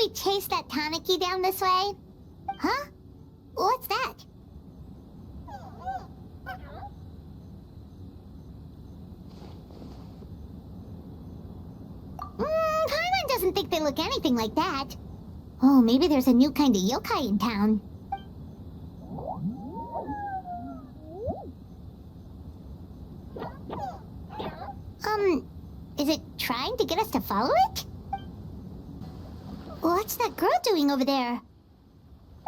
we chase that Tanuki down this way? Huh? What's that? Paimon doesn't think they look anything like that. Oh, maybe there's a new kind of yokai in town. Is it trying to get us to follow it? What's that girl doing over there?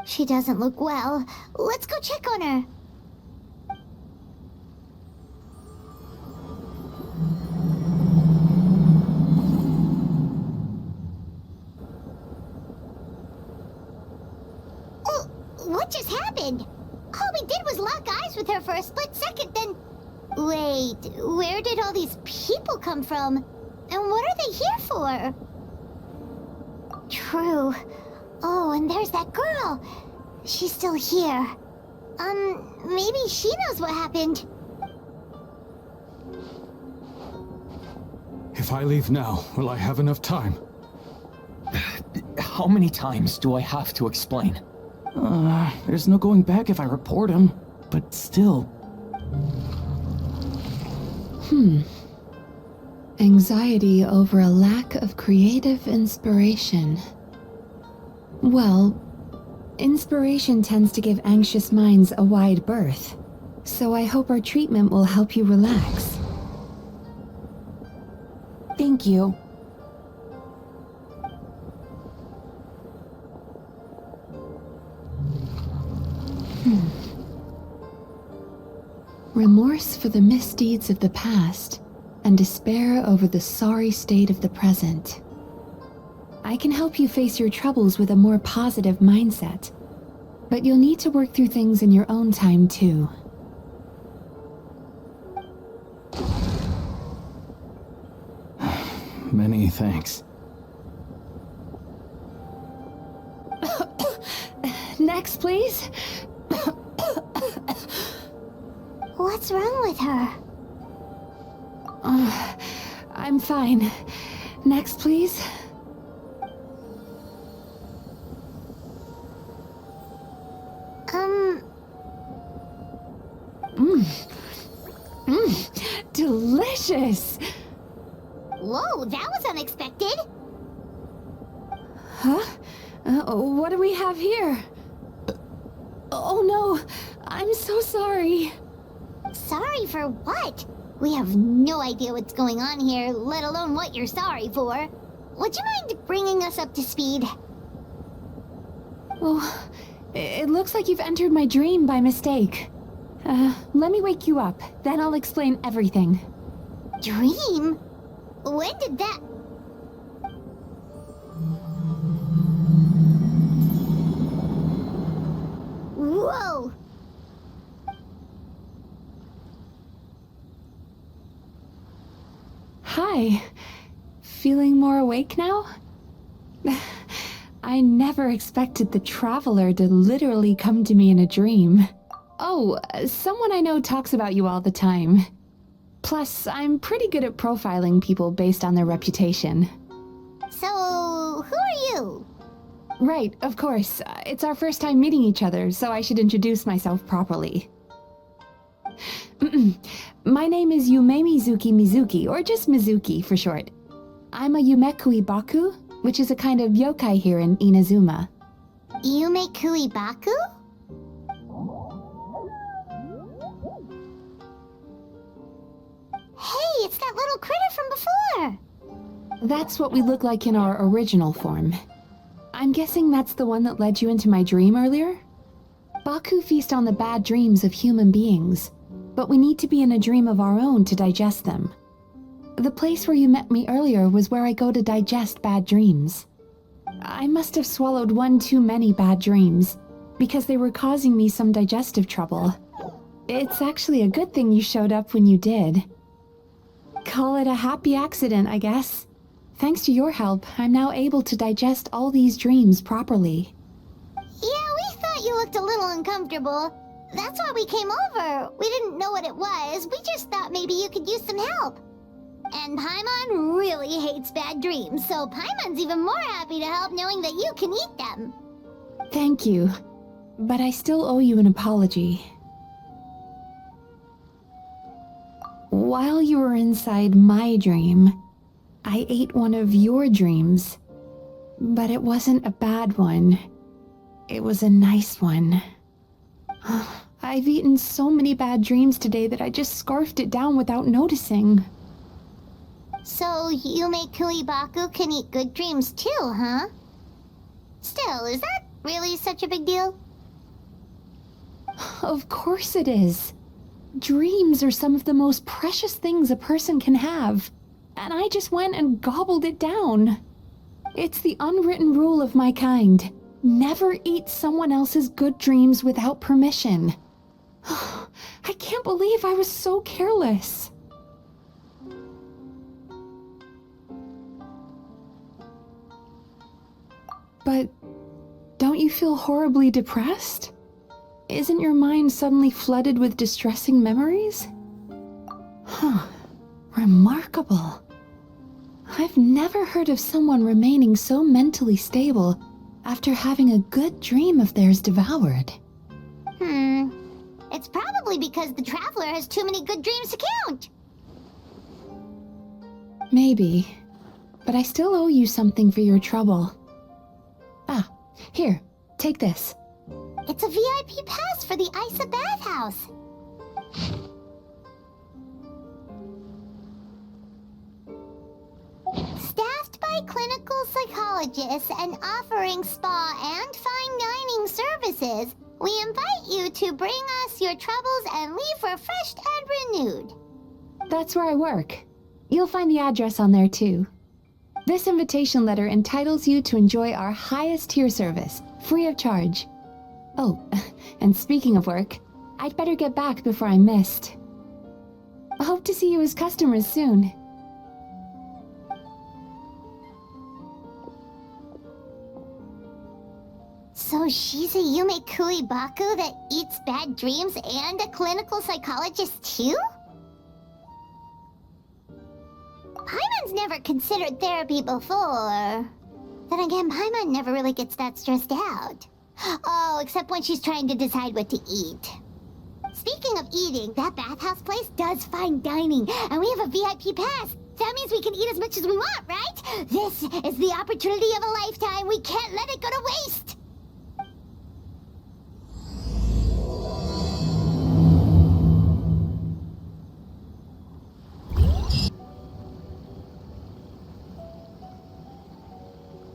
She doesn't look well. Let's go check on her. Oh, what just happened? All we did was lock eyes with her for a split second, then... Wait, where did all these people come from? And what are they here for? True. Oh, and there's that girl. She's still here. Maybe she knows what happened. If I leave now, will I have enough time? How many times do I have to explain? There's no going back if I report him. But still... Anxiety over a lack of creative inspiration. Well, inspiration tends to give anxious minds a wide berth, so I hope our treatment will help you relax. Thank you. Remorse for the misdeeds of the past, and despair over the sorry state of the present. I can help you face your troubles with a more positive mindset, but you'll need to work through things in your own time too. Many thanks. Next, please. What's wrong with her? I'm fine. Next, please. Delicious! Whoa, that was unexpected. Huh? What do we have here? Oh no, I'm so sorry. Sorry for what? We have no idea what's going on here, let alone what you're sorry for. Would you mind bringing us up to speed? Oh, it looks like you've entered my dream by mistake. Let me wake you up, then I'll explain everything. Dream? When did that... Whoa! Hi. Feeling more awake now? I never expected the Traveler to literally come to me in a dream. Oh, someone I know talks about you all the time. Plus, I'm pretty good at profiling people based on their reputation. So, who are you? Right, of course. It's our first time meeting each other, so I should introduce myself properly. My name is Yumemizuki Mizuki, or just Mizuki for short. I'm a Yumekui Baku, which is a kind of yokai here in Inazuma. Yumekui Baku? Hey, it's that little critter from before! That's what we look like in our original form. I'm guessing that's the one that led you into my dream earlier? Baku feast on the bad dreams of human beings, but we need to be in a dream of our own to digest them. The place where you met me earlier was where I go to digest bad dreams. I must have swallowed one too many bad dreams, because they were causing me some digestive trouble. It's actually a good thing you showed up when you did. Call it a happy accident, I guess. Thanks to your help, I'm now able to digest all these dreams properly. Yeah, we thought you looked a little uncomfortable. That's why we came over. We didn't know what it was. We just thought maybe you could use some help. And Paimon really hates bad dreams, so Paimon's even more happy to help knowing that you can eat them. Thank you, but I still owe you an apology. While you were inside my dream, I ate one of your dreams. But it wasn't a bad one. It was a nice one. I've eaten so many bad dreams today that I just scarfed it down without noticing. So Yumei Baku can eat good dreams too, huh? Still, is that really such a big deal? Of course it is. Dreams are some of the most precious things a person can have. And I just went and gobbled it down. It's the unwritten rule of my kind. Never eat someone else's good dreams without permission. I can't believe I was so careless. But don't you feel horribly depressed? Isn't your mind suddenly flooded with distressing memories? Remarkable. I've never heard of someone remaining so mentally stable after having a good dream of theirs devoured. It's probably because the Traveler has too many good dreams to count. Maybe, but I still owe you something for your trouble. Ah, here, take this. It's a VIP pass for the Isa bathhouse. Staffed by clinical psychologists and offering spa and fine dining services, we invite you to bring us your troubles and leave refreshed and renewed. That's where I work. You'll find the address on there too. This invitation letter entitles you to enjoy our highest tier service, free of charge. Oh, and speaking of work, I'd better get back before I'm missed. I hope to see you as customers soon. So she's a Yumei Baku that eats bad dreams and a clinical psychologist too? Paimon's never considered therapy before. Then again, Paimon never really gets that stressed out. Oh, except when she's trying to decide what to eat. Speaking of eating, that bathhouse place does fine dining, and we have a VIP pass. That means we can eat as much as we want, right? This is the opportunity of a lifetime. We can't let it go to waste.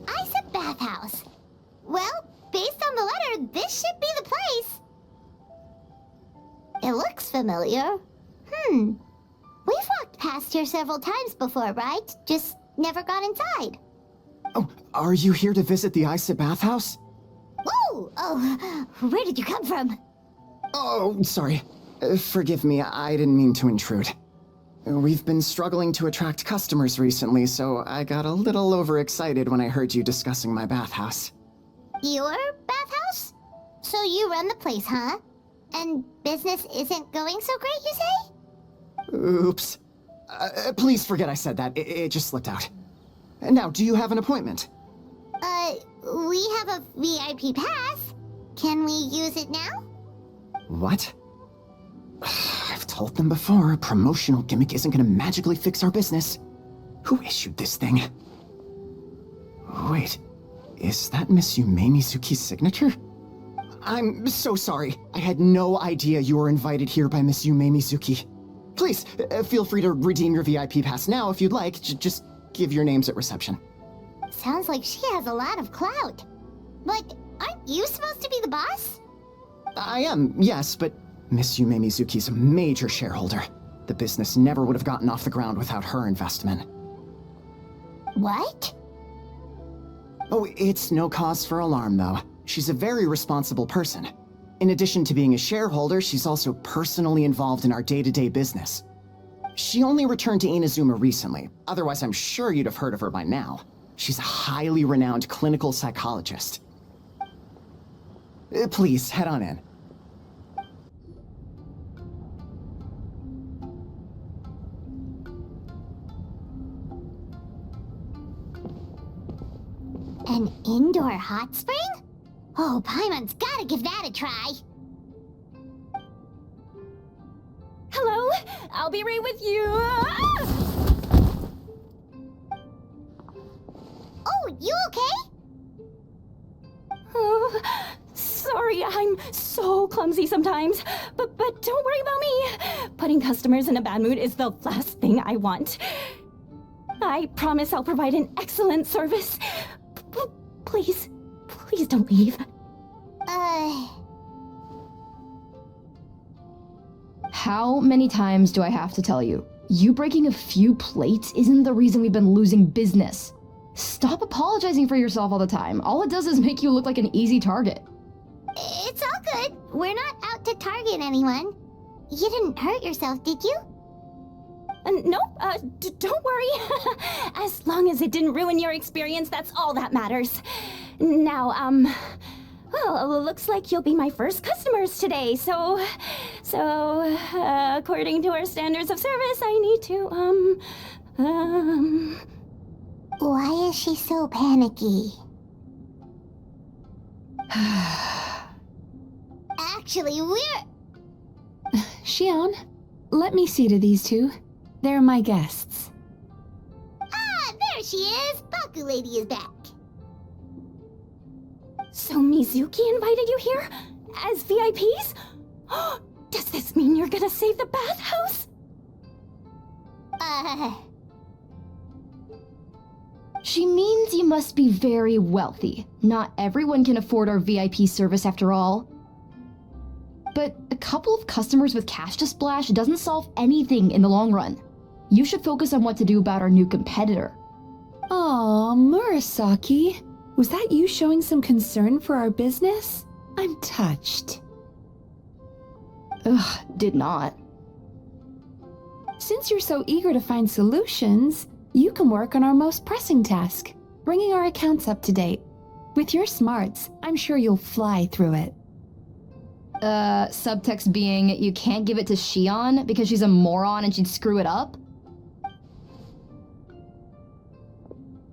Isa bathhouse. Well, based on the letter, this should be the place. It looks familiar. We've walked past here several times before, right? Just never got inside. Oh, are you here to visit the Isa bathhouse? Oh, where did you come from? Oh, sorry. Forgive me, I didn't mean to intrude. We've been struggling to attract customers recently, so I got a little overexcited when I heard you discussing my bathhouse. Your bathhouse? So you run the place, huh? And business isn't going so great, you say? Oops. Please forget I said that. It just slipped out. Now, do you have an appointment? We have a VIP pass. Can we use it now? What? I've told them before, a promotional gimmick isn't gonna magically fix our business. Who issued this thing? Wait, is that Miss Yumemizuki's signature? I'm so sorry. I had no idea you were invited here by Miss Yumemizuki. Please, feel free to redeem your VIP pass now if you'd like. Just give your names at reception. Sounds like she has a lot of clout. But aren't you supposed to be the boss? I am, yes, but Miss Yumemizuki's a major shareholder. The business never would have gotten off the ground without her investment. What? Oh, it's no cause for alarm, though. She's a very responsible person. In addition to being a shareholder, she's also personally involved in our day-to-day business. She only returned to Inazuma recently, otherwise I'm sure you'd have heard of her by now. She's a highly renowned clinical psychologist. Please, head on in. An indoor hot spring? Oh, Paimon's gotta give that a try. Hello? I'll be right with you. Oh, you okay? Oh, sorry, I'm so clumsy sometimes. But don't worry about me. Putting customers in a bad mood is the last thing I want. I promise I'll provide an excellent service. Please don't leave. How many times do I have to tell you? You breaking a few plates isn't the reason we've been losing business. Stop apologizing for yourself all the time. All it does is make you look like an easy target. It's all good. We're not out to target anyone. You didn't hurt yourself, did you? Nope, don't worry. As long as it didn't ruin your experience, that's all that matters. Now, well, looks like you'll be my first customers today, so, according to our standards of service, I need to, Why is she so panicky? Actually, we're... Xion, let me see to these two. They're my guests. Ah, there she is! Baku Lady is back. So Mizuki invited you here? As VIPs? Does this mean you're gonna save the bathhouse? She means you must be very wealthy. Not everyone can afford our VIP service after all. But a couple of customers with cash to splash doesn't solve anything in the long run. You should focus on what to do about our new competitor. Aw, Murasaki. Was that you showing some concern for our business? I'm touched. Ugh, did not. Since you're so eager to find solutions, you can work on our most pressing task, bringing our accounts up to date. With your smarts, I'm sure you'll fly through it. Subtext being, you can't give it to Xion because she's a moron and she'd screw it up?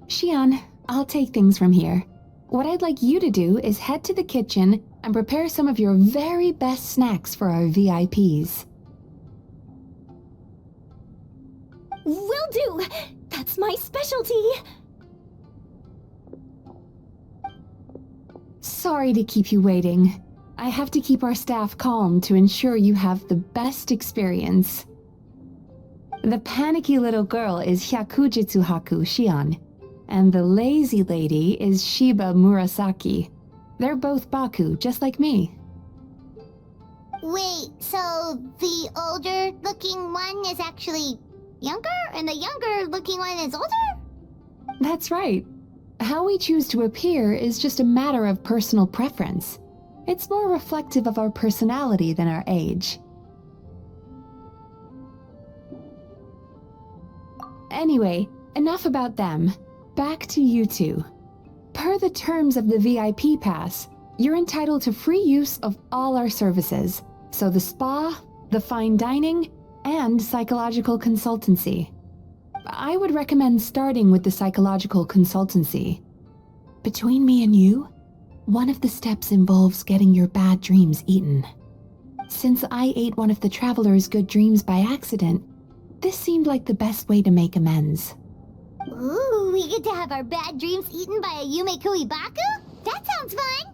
Xion, I'll take things from here. What I'd like you to do is head to the kitchen and prepare some of your very best snacks for our VIPs. Will do! That's my specialty! Sorry to keep you waiting. I have to keep our staff calm to ensure you have the best experience. The panicky little girl is Hyakujitsu Haku Xion, and the lazy lady is Shiba Murasaki. They're both Baku, just like me. Wait, so the older-looking one is actually younger, and the younger-looking one is older? That's right. How we choose to appear is just a matter of personal preference. It's more reflective of our personality than our age. Anyway, enough about them. Back to you two. Per the terms of the VIP pass, you're entitled to free use of all our services. So the spa, the fine dining, and psychological consultancy. I would recommend starting with the psychological consultancy. Between me and you, one of the steps involves getting your bad dreams eaten. Since I ate one of the traveler's good dreams by accident, this seemed like the best way to make amends. Ooh, we get to have our bad dreams eaten by a Yumemizuki Baku? That sounds fun!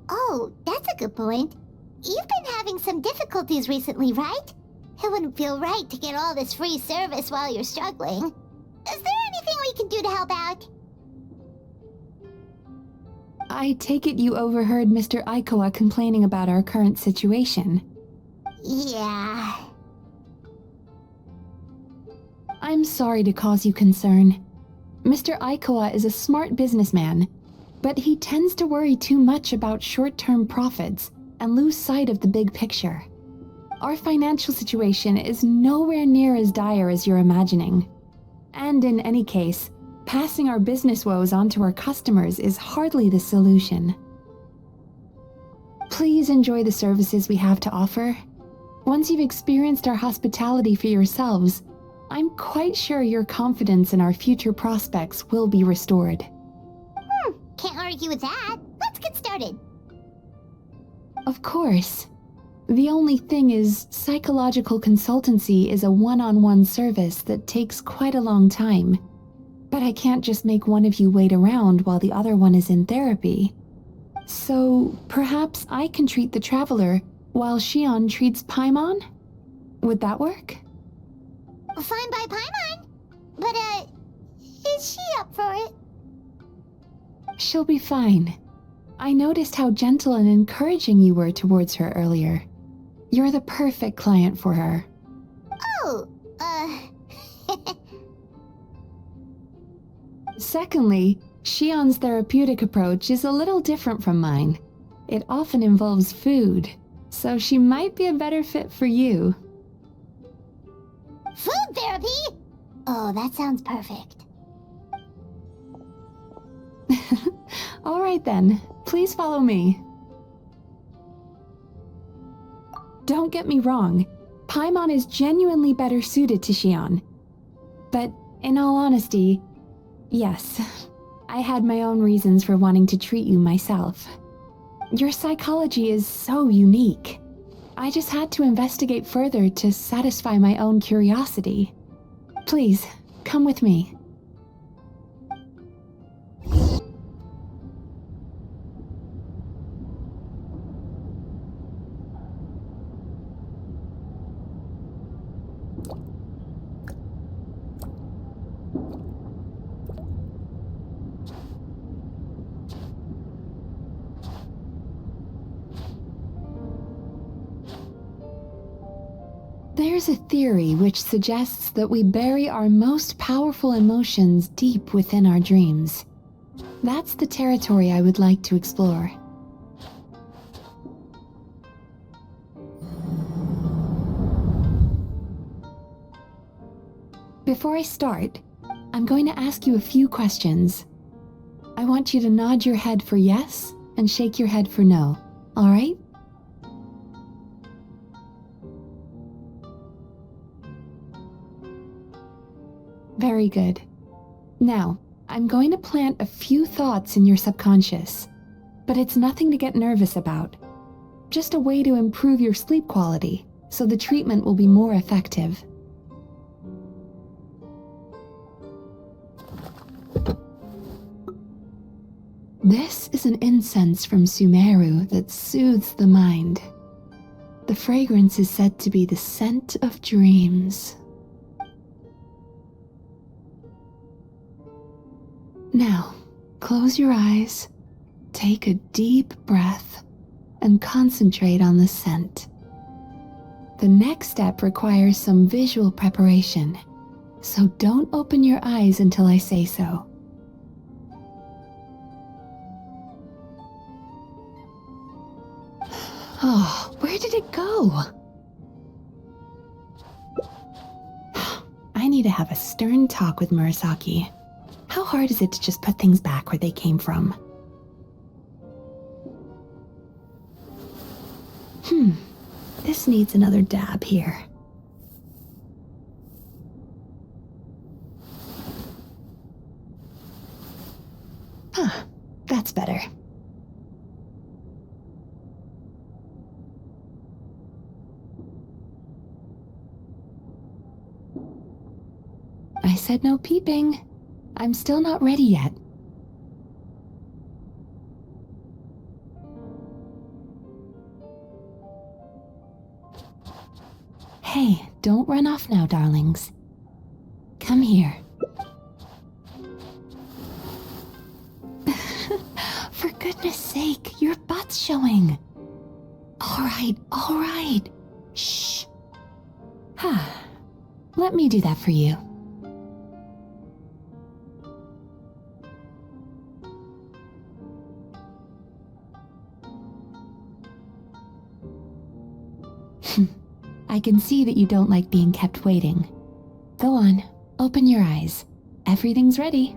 Oh, that's a good point. You've been having some difficulties recently, right? It wouldn't feel right to get all this free service while you're struggling. Is there anything we can do to help out? I take it you overheard Mr. Aikawa complaining about our current situation. Yeah. I'm sorry to cause you concern. Mr. Aikawa is a smart businessman, but he tends to worry too much about short-term profits and lose sight of the big picture. Our financial situation is nowhere near as dire as you're imagining. And in any case, passing our business woes on to our customers is hardly the solution. Please enjoy the services we have to offer. Once you've experienced our hospitality for yourselves, I'm quite sure your confidence in our future prospects will be restored. Can't argue with that. Let's get started. Of course. The only thing is, psychological consultancy is a one-on-one service that takes quite a long time. But I can't just make one of you wait around while the other one is in therapy. So, perhaps I can treat the traveler while Xion treats Paimon? Would that work? Fine by Paimon. But, is she up for it? She'll be fine. I noticed how gentle and encouraging you were towards her earlier. You're the perfect client for her. Oh, Secondly, Xion's therapeutic approach is a little different from mine. It often involves food, so she might be a better fit for you. food therapy? Oh, that sounds perfect. All right then, please follow me. Don't get me wrong, Paimon is genuinely better suited to Xion. But in all honesty, yes, I had my own reasons for wanting to treat you myself. Your psychology is so unique. I just had to investigate further to satisfy my own curiosity. Please, come with me. There's a theory which suggests that we bury our most powerful emotions deep within our dreams. That's the territory I would like to explore. Before I start, I'm going to ask you a few questions. I want you to nod your head for yes and shake your head for no, all right? Very good. Now, I'm going to plant a few thoughts in your subconscious, but it's nothing to get nervous about. Just a way to improve your sleep quality, so the treatment will be more effective. This is an incense from Sumeru that soothes the mind. The fragrance is said to be the scent of dreams. Now, close your eyes, take a deep breath, and concentrate on the scent. The next step requires some visual preparation, so don't open your eyes until I say so. Oh, where did it go? I need to have a stern talk with Murasaki. How hard is it to just put things back where they came from? This needs another dab here. That's better. I said no peeping. I'm still not ready yet. Hey, don't run off now, darlings. Come here. For goodness sake, your butt's showing. All right. Shh. Let me do that for you. I can see that you don't like being kept waiting. Go on, open your eyes. Everything's ready.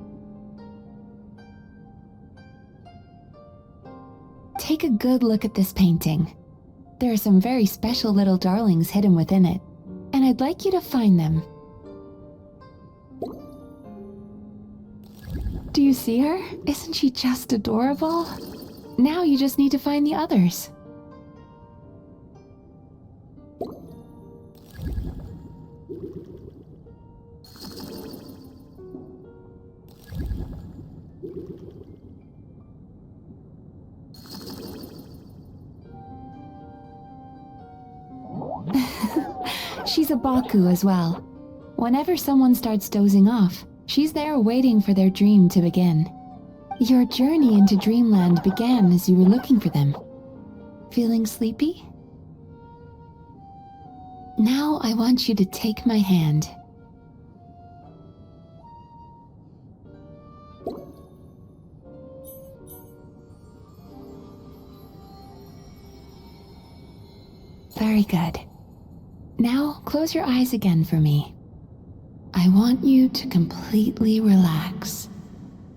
Take a good look at this painting. There are some very special little darlings hidden within it, and I'd like you to find them. Do you see her? Isn't she just adorable? Now you just need to find the others. She's a Baku as well. Whenever someone starts dozing off, she's there waiting for their dream to begin. Your journey into Dreamland began as you were looking for them. Feeling sleepy? Now I want you to take my hand. Very good. Now close your eyes again for me. I want you to completely relax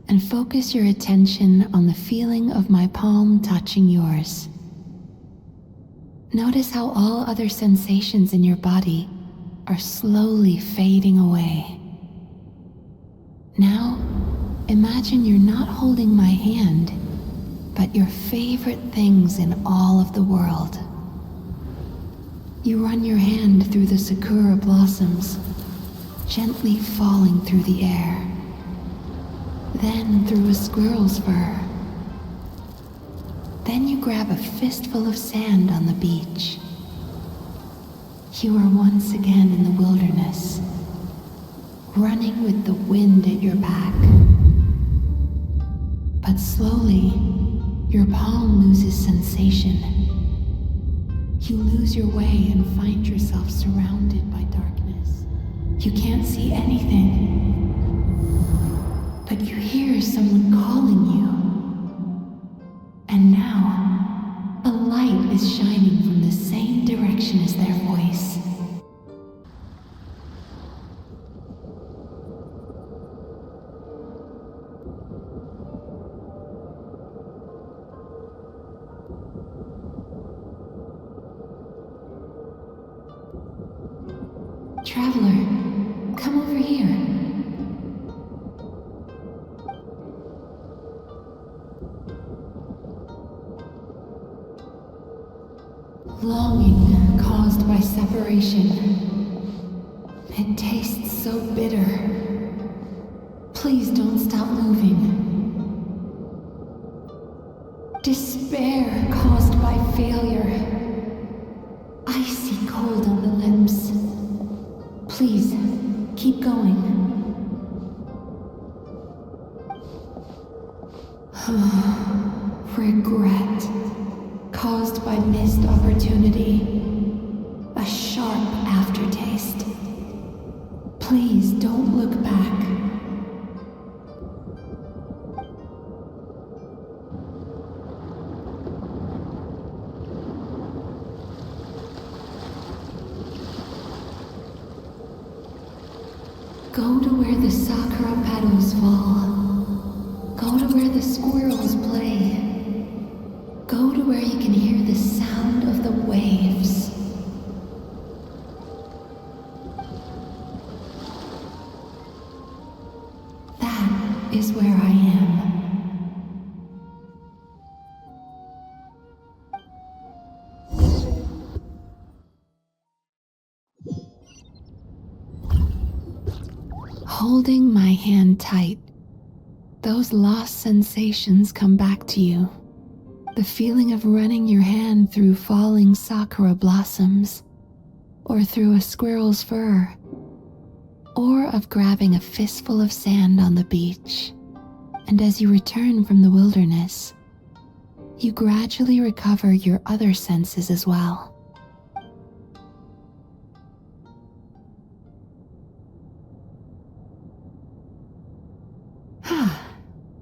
and focus your attention on the feeling of my palm touching yours. Notice how all other sensations in your body are slowly fading away. Now, imagine you're not holding my hand, but your favorite things in all of the world. You run your hand through the sakura blossoms, gently falling through the air. Then through a squirrel's fur. Then you grab a fistful of sand on the beach. You are once again in the wilderness, running with the wind at your back. But slowly, your palm loses sensation. You lose your way and find yourself surrounded by darkness. You can't see anything. But you hear someone calling you. And now, a light is shining from the same direction as their voice. Traveler, come over here. Longing caused by separation. It tastes so bitter. Please don't stop moving. Despair caused by failure. Icy cold on the lips. Please, keep going. Regret, caused by missed opportunity. A sharp aftertaste. Please don't look back. Go to where the sakura petals fall. Go to where the squirrels play. Go to where you can hear the sound of the waves. That is where I am. Holding my hand tight, those lost sensations come back to you. The feeling of running your hand through falling sakura blossoms, or through a squirrel's fur, or of grabbing a fistful of sand on the beach. And as you return from the wilderness, you gradually recover your other senses as well.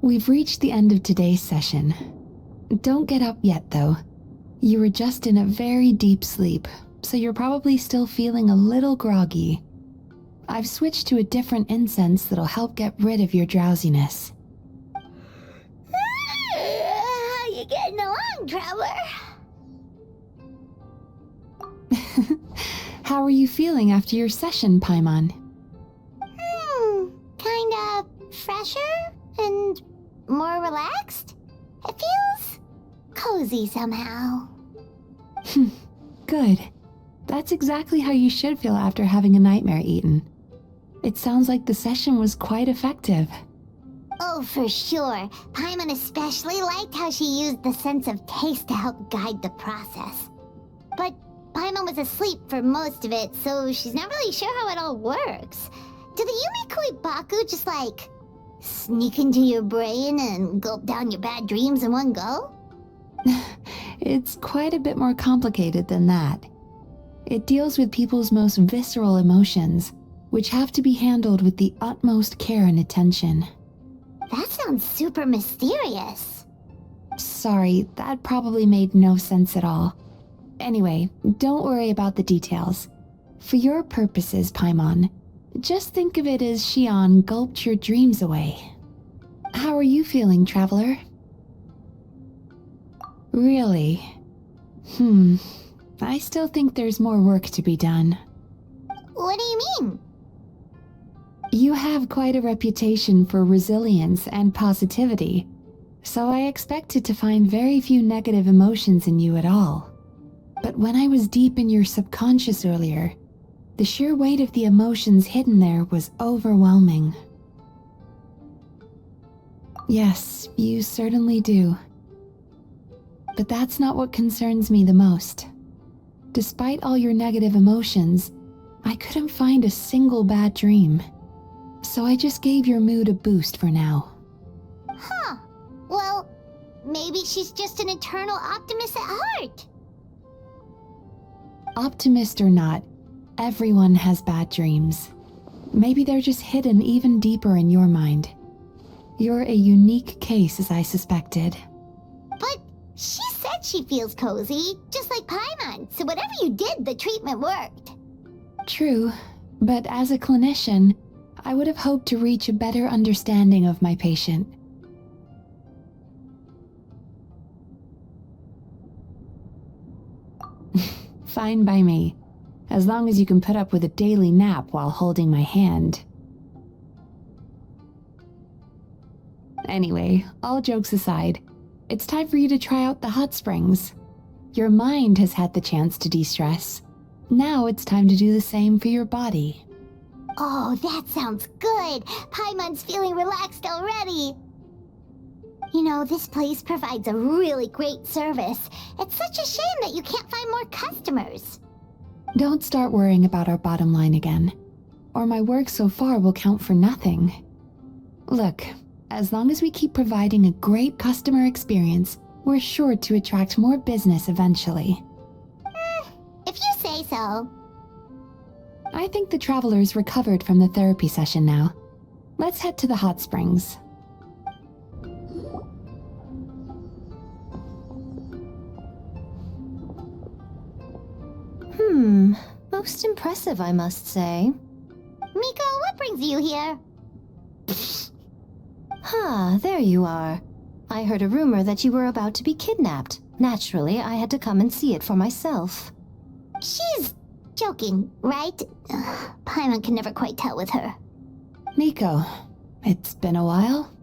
We've reached the end of today's session. Don't get up yet, though. You were just in a very deep sleep, so you're probably still feeling a little groggy. I've switched to a different incense that'll help get rid of your drowsiness. How you getting along, traveler? How are you feeling after your session, Paimon? Kinda fresher? And more relaxed? It feels cozy somehow. Good. That's exactly how you should feel after having a nightmare eaten. It sounds like the session was quite effective. Oh, for sure. Paimon especially liked how she used the sense of taste to help guide the process. But Paimon was asleep for most of it, so she's not really sure how it all works. Do the Yumikui Baku just like sneak into your brain and gulp down your bad dreams in one go? It's quite a bit more complicated than that. It deals with people's most visceral emotions, which have to be handled with the utmost care and attention. That sounds super mysterious. Sorry, that probably made no sense at all. Anyway, don't worry about the details. For your purposes, Paimon, just think of it as Xion gulped your dreams away. How are you feeling, Traveler? Really? I still think there's more work to be done. What do you mean? You have quite a reputation for resilience and positivity, so I expected to find very few negative emotions in you at all. But when I was deep in your subconscious earlier, the sheer weight of the emotions hidden there was overwhelming. Yes, you certainly do. But that's not what concerns me the most. Despite all your negative emotions, I couldn't find a single bad dream. So I just gave your mood a boost for now. Huh. Well, maybe she's just an eternal optimist at heart. Optimist or not, everyone has bad dreams. Maybe they're just hidden even deeper in your mind. You're a unique case, as I suspected. But she said she feels cozy, just like Paimon, so whatever you did, the treatment worked. True, but as a clinician, I would have hoped to reach a better understanding of my patient. Fine by me, as long as you can put up with a daily nap while holding my hand. Anyway, all jokes aside, it's time for you to try out the hot springs. Your mind has had the chance to de-stress. Now it's time to do the same for your body. Oh, that sounds good. Paimon's feeling relaxed already. You know, this place provides a really great service. It's such a shame that you can't find more customers. Don't start worrying about our bottom line again, or my work so far will count for nothing. Look, as long as we keep providing a great customer experience, we're sure to attract more business eventually. If you say so. I think the traveler's recovered from the therapy session now. Let's head to the hot springs. Most impressive, I must say. Miko, what brings you here? There you are. I heard a rumor that you were about to be kidnapped. Naturally, I had to come and see it for myself. She's joking, right? Paimon can never quite tell with her. Miko, it's been a while.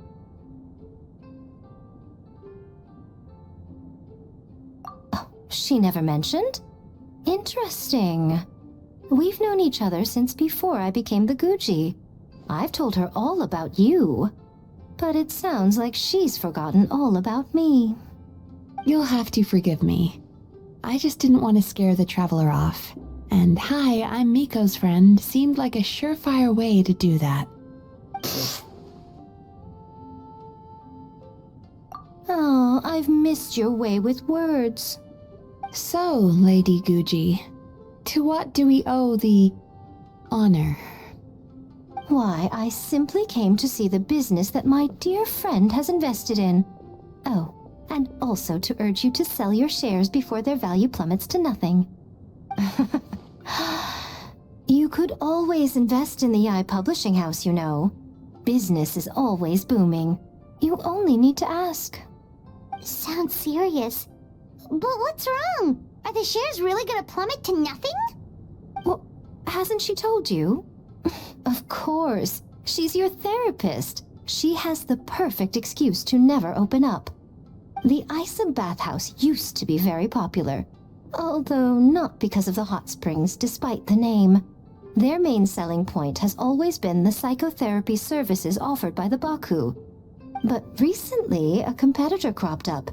She never mentioned? Interesting. We've known each other since before I became the Guji. I've told her all about you. But it sounds like she's forgotten all about me. You'll have to forgive me. I just didn't want to scare the traveler off. And hi, I'm Miko's friend seemed like a surefire way to do that. Oh, I've missed your way with words. So, Lady Guji, to what do we owe the honor? Why, I simply came to see the business that my dear friend has invested in. Oh, and also to urge you to sell your shares before their value plummets to nothing. You could always invest in the Eye Publishing House, you know. Business is always booming. You only need to ask. Sounds serious. But what's wrong? Are the shares really gonna plummet to nothing? Well, hasn't she told you? Of course. She's your therapist. she has the perfect excuse to never open up. The Isa bathhouse used to be very popular, although not because of the hot springs, despite the name. Their main selling point has always been the psychotherapy services offered by the Baku. But recently, a competitor cropped up.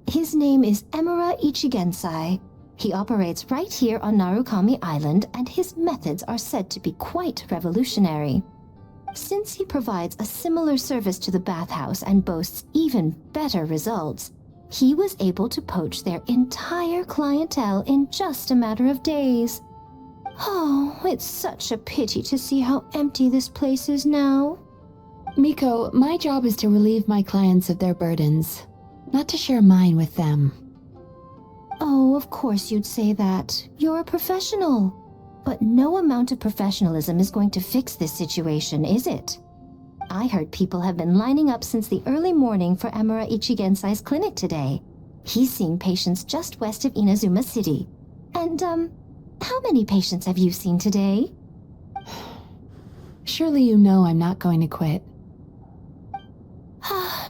His name is Emura Ichigensai. He operates right here on Narukami Island, and his methods are said to be quite revolutionary. Since he provides a similar service to the bathhouse and boasts even better results, he was able to poach their entire clientele in just a matter of days. Oh, it's such a pity to see how empty this place is now. Miko, my job is to relieve my clients of their burdens, not to share mine with them. Oh, of course you'd say that. You're a professional. But no amount of professionalism is going to fix this situation, is it? I heard people have been lining up since the early morning for Emura Ichigensai's clinic today. He's seeing patients just west of Inazuma City. And, how many patients have you seen today? Surely you know I'm not going to quit.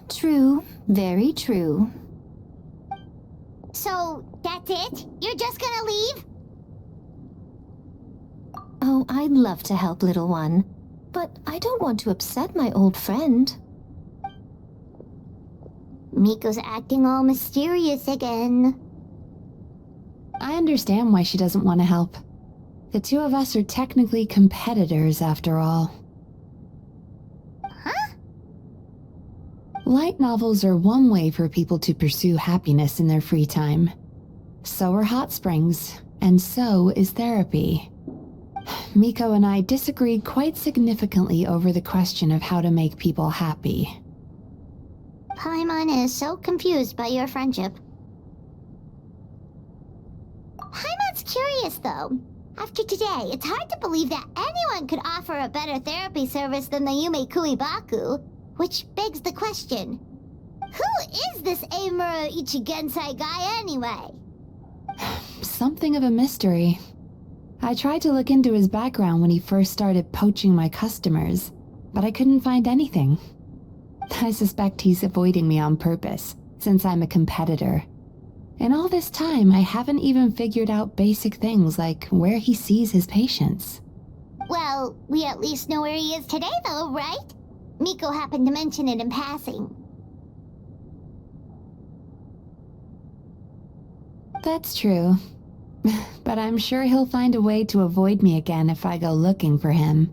True. Very true. So, that's it? You're just gonna leave? Oh, I'd love to help, little one. But I don't want to upset my old friend. Miko's acting all mysterious again. I understand why she doesn't want to help. The two of us are technically competitors, after all. Huh? Light novels are one way for people to pursue happiness in their free time. So are hot springs, and so is therapy. Miko and I disagreed quite significantly over the question of how to make people happy. Paimon is so confused by your friendship. Paimon's curious, though. After today, it's hard to believe that anyone could offer a better therapy service than the Yumei Baku, which begs the question, who is this Emura Ichigensai guy anyway? Something of a mystery. I tried to look into his background when he first started poaching my customers, but I couldn't find anything. I suspect he's avoiding me on purpose, since I'm a competitor. In all this time, I haven't even figured out basic things like where he sees his patients. Well, we at least know where he is today, though, right? Miko happened to mention it in passing. That's true. But I'm sure he'll find a way to avoid me again if I go looking for him.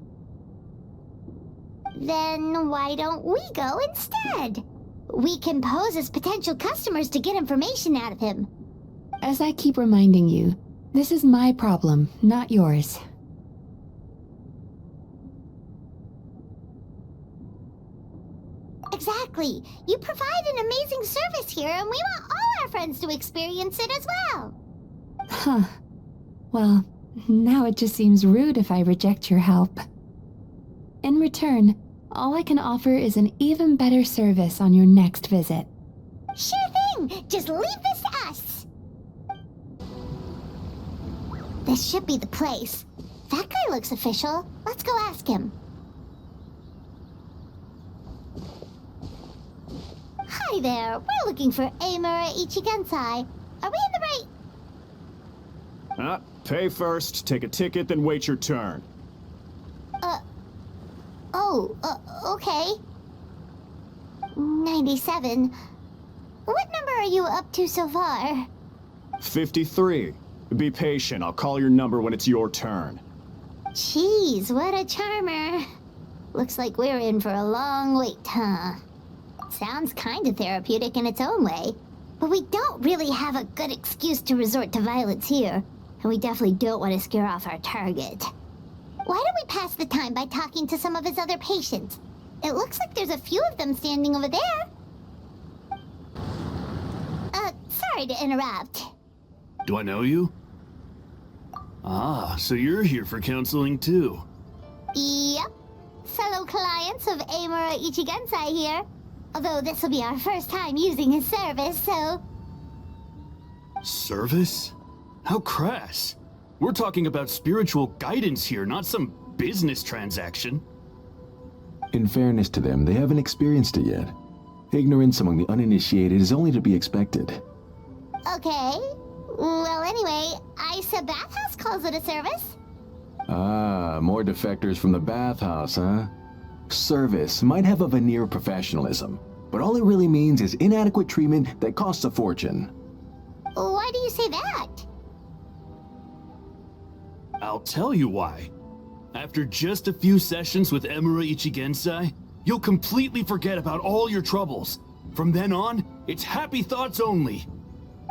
Then why don't we go instead? We can pose as potential customers to get information out of him. As I keep reminding you, this is my problem, not yours. Exactly. You provide an amazing service here, and we want all our friends to experience it as well. Huh. Well, now it just seems rude if I reject your help. In return, all I can offer is an even better service on your next visit. Sure thing! Just leave this to us! This should be the place. That guy looks official. Let's go ask him. Hi there. We're looking for Emura Ichigensai. Are we in the right... Pay first, take a ticket, then wait your turn. Okay. 97. What number are you up to so far? 53. Be patient, I'll call your number when it's your turn. Jeez, what a charmer. Looks like we're in for a long wait, huh? Sounds kind of therapeutic in its own way, but we don't really have a good excuse to resort to violence here, and we definitely don't want to scare off our target. Why don't we pass the time by talking to some of his other patients? It looks like there's a few of them standing over there. Sorry to interrupt. Do I know you? Ah, so you're here for counseling too. Yep. Fellow clients of Emura Ichigensai here. Although this will be our first time using his service, so... Service? How crass. We're talking about spiritual guidance here, not some business transaction. In fairness to them, they haven't experienced it yet. Ignorance among the uninitiated is only to be expected. Okay. Well, anyway, Isa Bathhouse calls it a service. Ah, more defectors from the bathhouse, huh? Service might have a veneer of professionalism, but all it really means is inadequate treatment that costs a fortune. Why do you say that? I'll tell you why. After just a few sessions with Emura Ichigensai, you'll completely forget about all your troubles. From then on, it's happy thoughts only.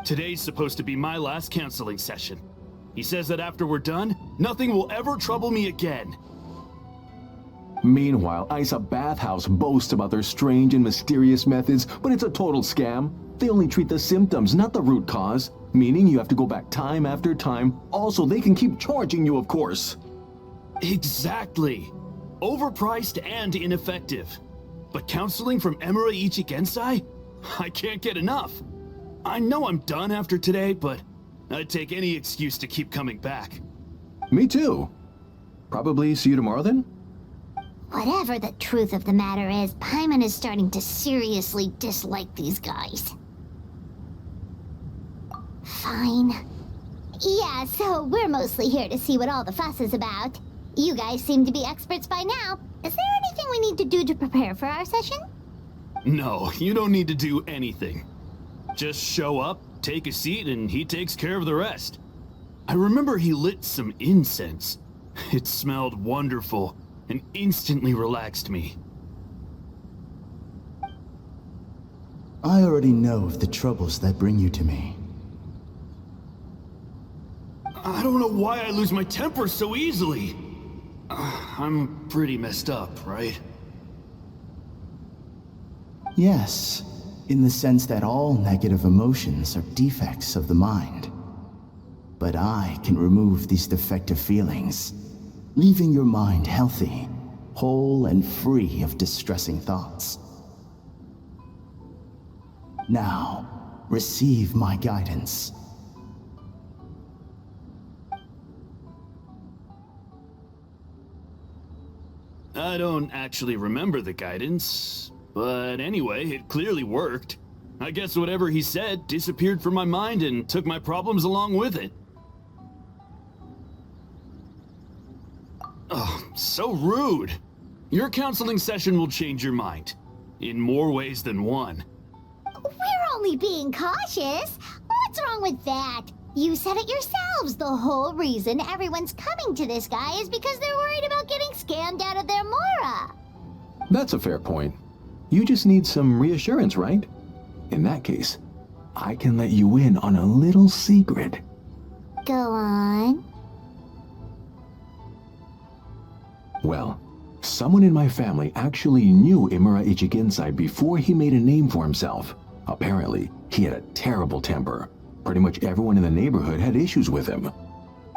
Today's supposed to be my last counseling session. He says that after we're done, nothing will ever trouble me again. Meanwhile, Isa Bathhouse boasts about their strange and mysterious methods, but it's a total scam. They only treat the symptoms, not the root cause, meaning you have to go back time after time. Also, they can keep charging you, of course. Exactly. Overpriced and ineffective. But counseling from Emura Ichigensai? I can't get enough. I know I'm done after today, but I'd take any excuse to keep coming back. Me too. Probably see you tomorrow then? Whatever the truth of the matter is, Paimon is starting to seriously dislike these guys. Fine. Yeah, so we're mostly here to see what all the fuss is about. You guys seem to be experts by now. Is there anything we need to do to prepare for our session? No, you don't need to do anything. Just show up, take a seat, and he takes care of the rest. I remember he lit some incense. It smelled wonderful and instantly relaxed me. I already know of the troubles that bring you to me. I don't know why I lose my temper so easily. I'm pretty messed up, right? Yes, in the sense that all negative emotions are defects of the mind. But I can remove these defective feelings, leaving your mind healthy, whole and free of distressing thoughts. Now, receive my guidance. I don't actually remember the guidance, but anyway, it clearly worked. I guess whatever he said disappeared from my mind and took my problems along with it. Oh, so rude. Your counseling session will change your mind. In more ways than one. We're only being cautious. What's wrong with that? You said it yourselves. The whole reason everyone's coming to this guy is because they're worried about getting scammed out of their Mora. That's a fair point. You just need some reassurance, right? In that case, I can let you in on a little secret. Go on. Well, someone in my family actually knew Emura Ichigensai before he made a name for himself. Apparently, he had a terrible temper. Pretty much everyone in the neighborhood had issues with him.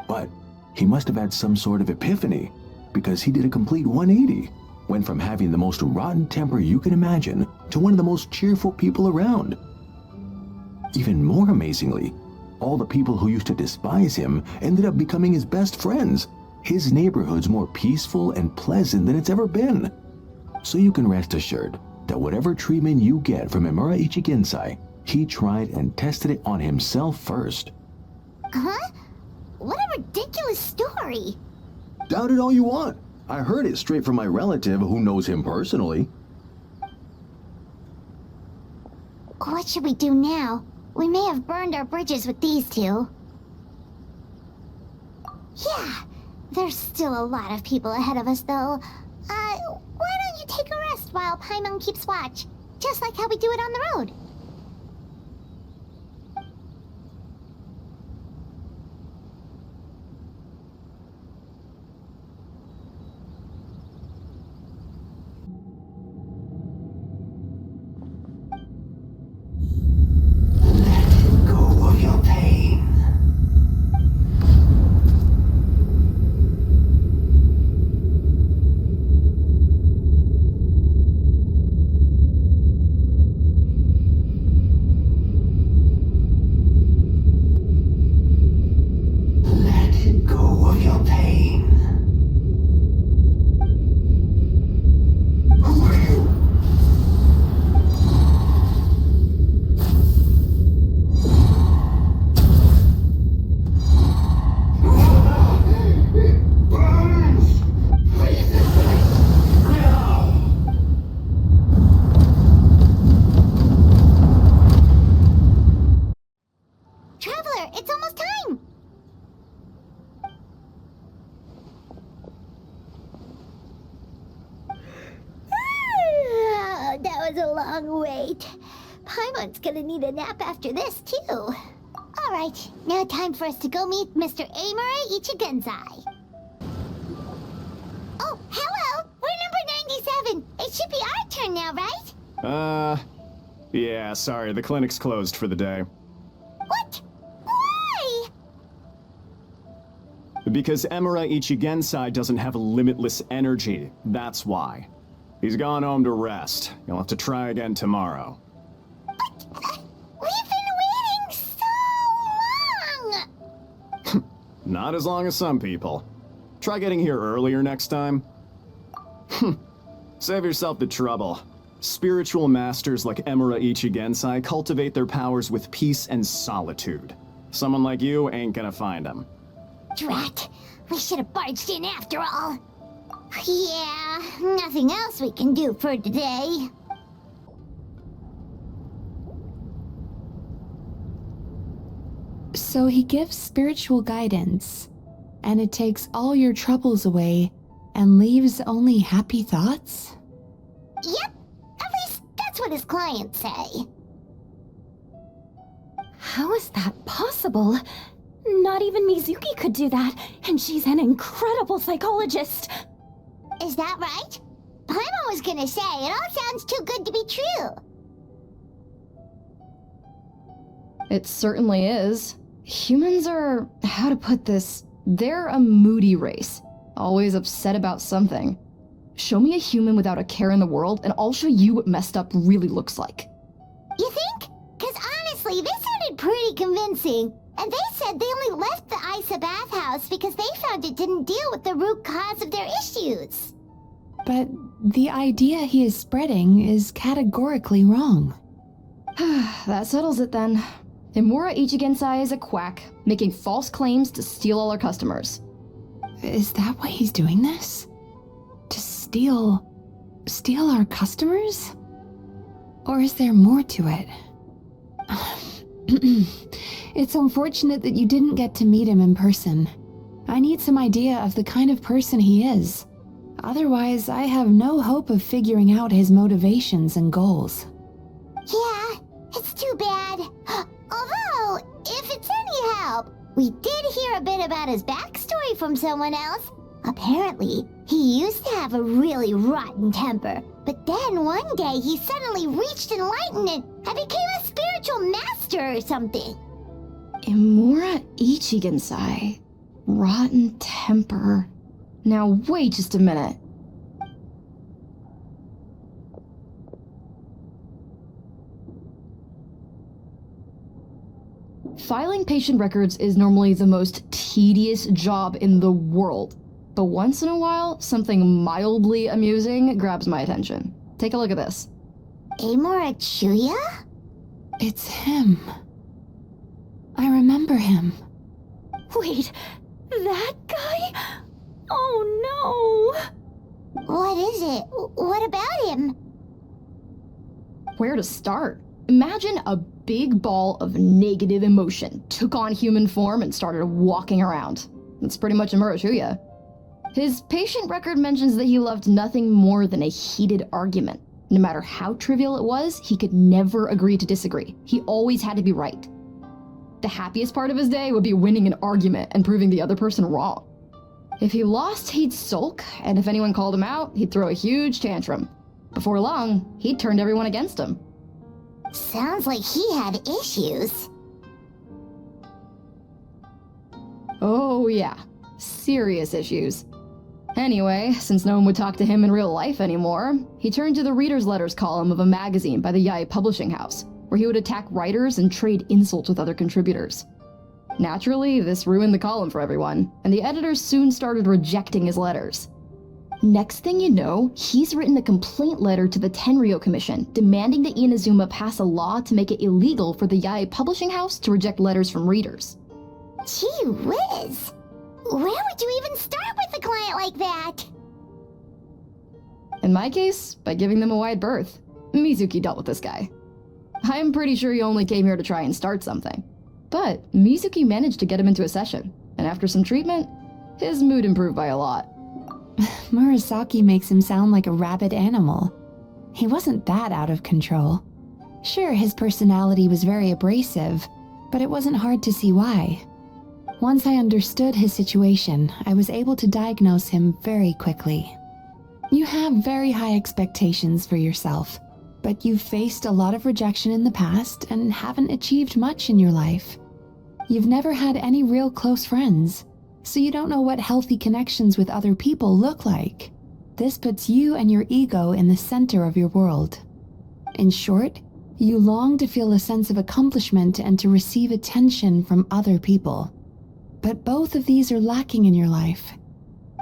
But he must have had some sort of epiphany, because he did a complete 180. Went from having the most rotten temper you can imagine to one of the most cheerful people around. Even more amazingly, all the people who used to despise him ended up becoming his best friends. His neighborhood's more peaceful and pleasant than it's ever been. So you can rest assured that whatever treatment you get from Emura Ichigensai, he tried and tested it on himself first. Huh? What a ridiculous story. Doubt it all you want. I heard it straight from my relative who knows him personally. What should we do now? We may have burned our bridges with these two. Yeah, there's still a lot of people ahead of us, though. Why don't you take a rest while Paimon keeps watch? Just like how we do it on the road. That was a long wait. Paimon's gonna need a nap after this, too. Alright, now time for us to go meet Mr. Amura Ichigenzai. Oh, hello! We're number 97! It should be our turn now, right? Yeah, sorry, the clinic's closed for the day. What? Why? Because Emura Ichigensai doesn't have limitless energy, that's why. He's gone home to rest. You'll have to try again tomorrow. But, we've been waiting so long! Not as long as some people. Try getting here earlier next time. Save yourself the trouble. Spiritual masters like Emura Ichigensai cultivate their powers with peace and solitude. Someone like you ain't gonna find them. Drat, we should have barged in after all. Yeah, nothing else we can do for today. So he gives spiritual guidance, and it takes all your troubles away and leaves only happy thoughts? Yep, at least that's what his clients say. How is that possible? Not even Mizuki could do that, and she's an incredible psychologist. Is that right? Paimon was gonna say, it all sounds too good to be true. It certainly is. Humans are, how to put this, they're a moody race. Always upset about something. Show me a human without a care in the world, and I'll show you what messed up really looks like. You think? Because honestly, this sounded pretty convincing. And they said they only left the Isa bathhouse because they found it didn't deal with the root cause of their issues. But the idea he is spreading is categorically wrong. That settles it then. Emura Ichigensai is a quack, making false claims to steal all our customers. Is that why he's doing this? To steal our customers? Or is there more to it? It's unfortunate that you didn't get to meet him in person. I need some idea of the kind of person he is. Otherwise, I have no hope of figuring out his motivations and goals. Yeah, it's too bad. Although, if it's any help, we did hear a bit about his backstory from someone else. Apparently, he used to have a really rotten temper, but then one day he suddenly reached enlightenment and became a spiritual master or something. Emura Ichigensai. Rotten temper. Now wait just a minute. Filing patient records is normally the most tedious job in the world. But once in a while, something mildly amusing grabs my attention. Take a look at this. Amura Chuya? It's him. I remember him. Wait, that guy? Oh no! What is it? What about him? Where to start? Imagine a big ball of negative emotion took on human form and started walking around. That's pretty much Emura Chuya. His patient record mentions that he loved nothing more than a heated argument. No matter how trivial it was, he could never agree to disagree. He always had to be right. The happiest part of his day would be winning an argument and proving the other person wrong. If he lost, he'd sulk, and if anyone called him out, he'd throw a huge tantrum. Before long, he'd turned everyone against him. Sounds like he had issues. Oh yeah, serious issues. Anyway, since no one would talk to him in real life anymore, he turned to the reader's letters column of a magazine by the Yae Publishing House, where he would attack writers and trade insults with other contributors. Naturally, this ruined the column for everyone, and the editors soon started rejecting his letters. Next thing you know, he's written a complaint letter to the Tenryo Commission, demanding that Inazuma pass a law to make it illegal for the Yae Publishing House to reject letters from readers. Gee whiz! Where would you even start with a client like that? In my case, by giving them a wide berth. Mizuki dealt with this guy. I'm pretty sure he only came here to try and start something. But Mizuki managed to get him into a session, and after some treatment, his mood improved by a lot. Murasaki makes him sound like a rabid animal. He wasn't that out of control. Sure, his personality was very abrasive, but it wasn't hard to see why. Once I understood his situation, I was able to diagnose him very quickly. You have very high expectations for yourself, but you've faced a lot of rejection in the past and haven't achieved much in your life. You've never had any real close friends, so you don't know what healthy connections with other people look like. This puts you and your ego in the center of your world. In short, you long to feel a sense of accomplishment and to receive attention from other people. But both of these are lacking in your life.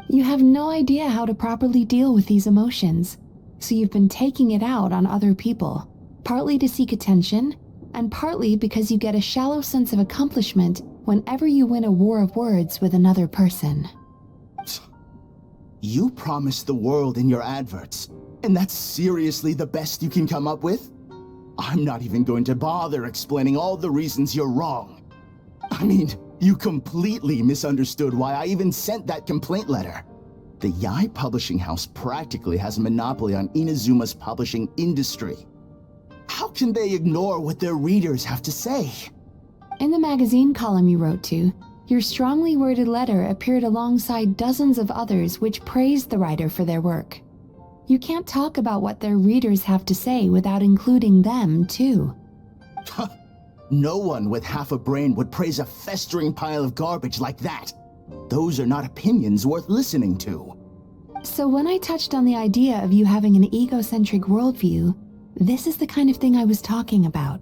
You have no idea how to properly deal with these emotions, so you've been taking it out on other people, partly to seek attention, and partly because you get a shallow sense of accomplishment whenever you win a war of words with another person. You promised the world in your adverts, and that's seriously the best you can come up with? I'm not even going to bother explaining all the reasons you're wrong. I mean, you completely misunderstood why I even sent that complaint letter. The Yai publishing house practically has a monopoly on Inazuma's publishing industry. How can they ignore what their readers have to say? In the magazine column you wrote to, your strongly worded letter appeared alongside dozens of others which praised the writer for their work. You can't talk about what their readers have to say without including them, too. No one with half a brain would praise a festering pile of garbage like that. Those are not opinions worth listening to. So when I touched on the idea of you having an egocentric worldview, this is the kind of thing I was talking about.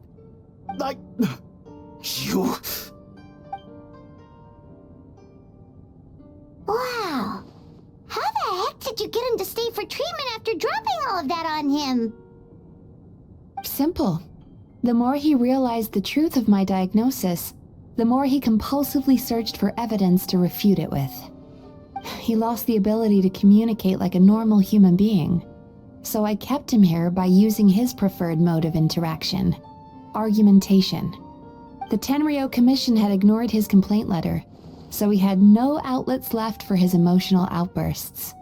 You... Wow. How the heck did you get him to stay for treatment after dropping all of that on him? Simple. The more he realized the truth of my diagnosis, the more he compulsively searched for evidence to refute it with. He lost the ability to communicate like a normal human being, so I kept him here by using his preferred mode of interaction, argumentation. The Tenryou Commission had ignored his complaint letter, so he had no outlets left for his emotional outbursts.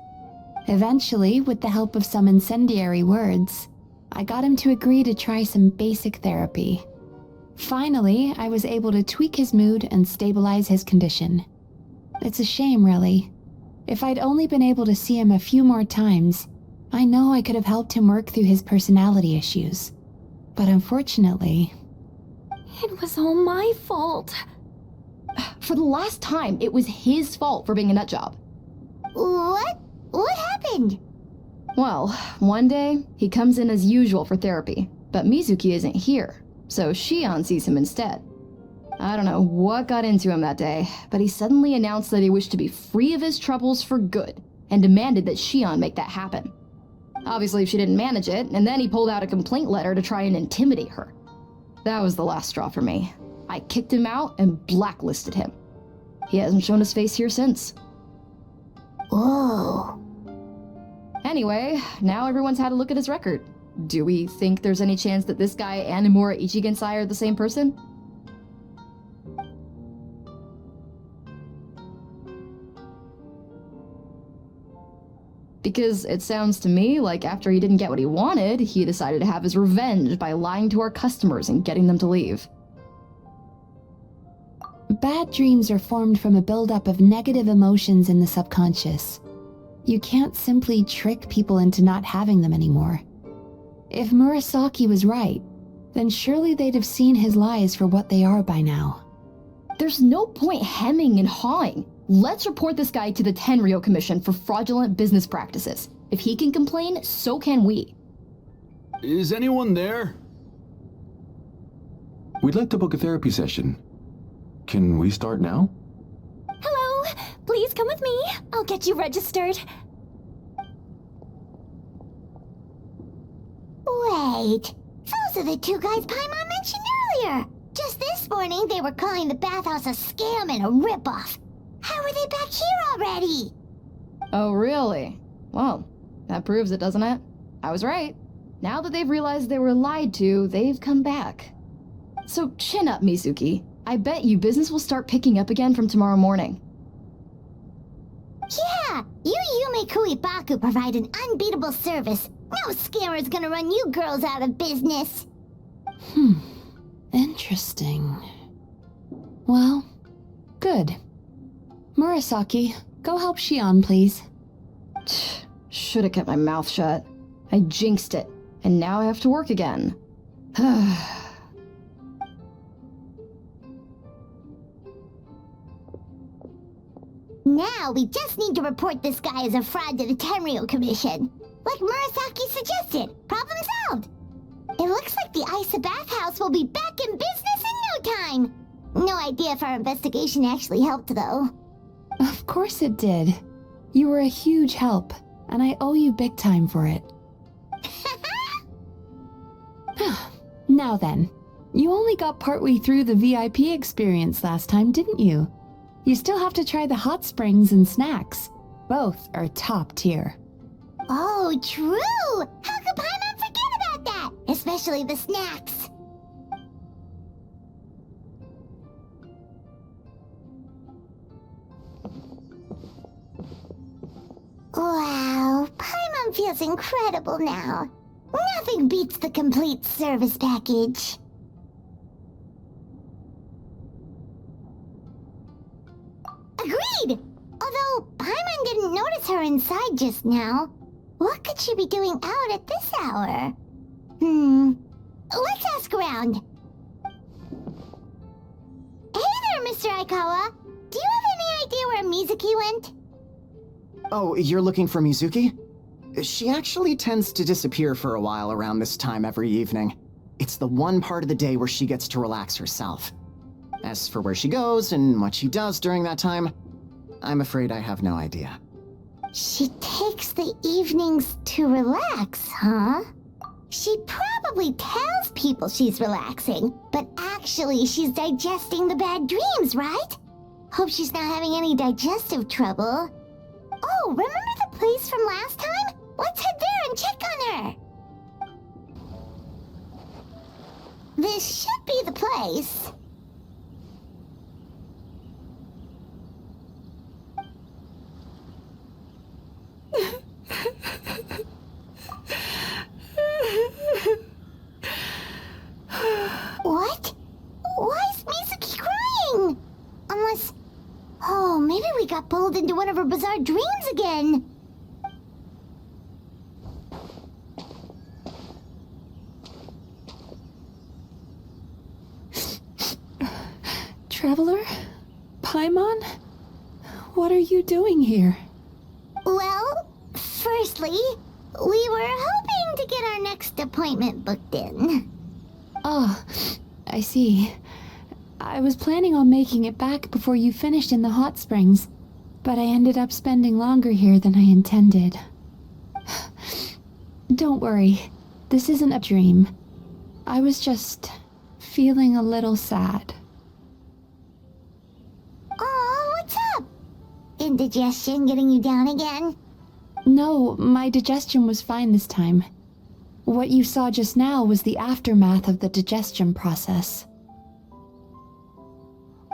Eventually, with the help of some incendiary words, I got him to agree to try some basic therapy. Finally, I was able to tweak his mood and stabilize his condition. It's a shame, really. If I'd only been able to see him a few more times, I know I could have helped him work through his personality issues. But unfortunately... It was all my fault. For the last time, it was his fault for being a nutjob. What? What happened? Well, one day, he comes in as usual for therapy, but Mizuki isn't here, so Shion sees him instead. I don't know what got into him that day, but he suddenly announced that he wished to be free of his troubles for good, and demanded that Shion make that happen. Obviously, she didn't manage it, and then he pulled out a complaint letter to try and intimidate her. That was the last straw for me. I kicked him out and blacklisted him. He hasn't shown his face here since. Whoa. Anyway, now everyone's had a look at his record. Do we think there's any chance that this guy and Imura Ichigensai are the same person? Because it sounds to me like after he didn't get what he wanted, he decided to have his revenge by lying to our customers and getting them to leave. Bad dreams are formed from a buildup of negative emotions in the subconscious. You can't simply trick people into not having them anymore. If Murasaki was right, then surely they'd have seen his lies for what they are by now. There's no point hemming and hawing. Let's report this guy to the Tenryou Commission for fraudulent business practices. If he can complain, so can we. Is anyone there? We'd like to book a therapy session. Can we start now? Hello, please come with me. I'll get you registered. Wait, those are the two guys Paimon mentioned earlier. Just this morning, they were calling the bathhouse a scam and a ripoff. How are they back here already? Oh, really? Well, that proves it, doesn't it? I was right. Now that they've realized they were lied to, they've come back. So chin up, Mizuki. I bet you business will start picking up again from tomorrow morning. Yeah, you Yumei Baku provide an unbeatable service, No scammer's gonna run you girls out of business. Interesting. Well, good. Murasaki, go help Shion, please. Should have kept my mouth shut. I jinxed it, and now I have to work again. Now we just need to report this guy as a fraud to the Tenryo Commission. Like Murasaki suggested. Problem solved. It looks like the Isa bathhouse will be back in business in no time. No idea if our investigation actually helped, though. Of course it did. You were a huge help, and I owe you big time for it. Now then, you only got partway through the VIP experience last time, didn't you? You still have to try the hot springs and snacks. Both are top tier. Oh, true! How could Paimon forget about that? Especially the snacks. Wow, Paimon feels incredible now. Nothing beats the complete service package. Agreed! Although Paimon didn't notice her inside just now. What could she be doing out at this hour? Let's ask around. Hey there, Mr. Aikawa. Do you have any idea where Mizuki went? Oh, you're looking for Mizuki? She actually tends to disappear for a while around this time every evening. It's the one part of the day where she gets to relax herself. As for where she goes and what she does during that time, I'm afraid I have no idea. She takes the evenings to relax, huh? She probably tells people she's relaxing, but actually she's digesting the bad dreams, right? Hope she's not having any digestive trouble. Oh, remember the place from last time? Let's head there and check on her. This should be the place. What? Why is Mizuki crying? Unless... Oh, maybe we got pulled into one of her bizarre dreams again. Traveler? Paimon? What are you doing here? Well, firstly, we were hoping to get our next appointment booked in. Oh, I see. I was planning on making it back before you finished in the hot springs, but I ended up spending longer here than I intended. Don't worry, this isn't a dream. I was just feeling a little sad. Oh, what's up? Indigestion getting you down again? No, my digestion was fine this time. What you saw just now was the aftermath of the digestion process.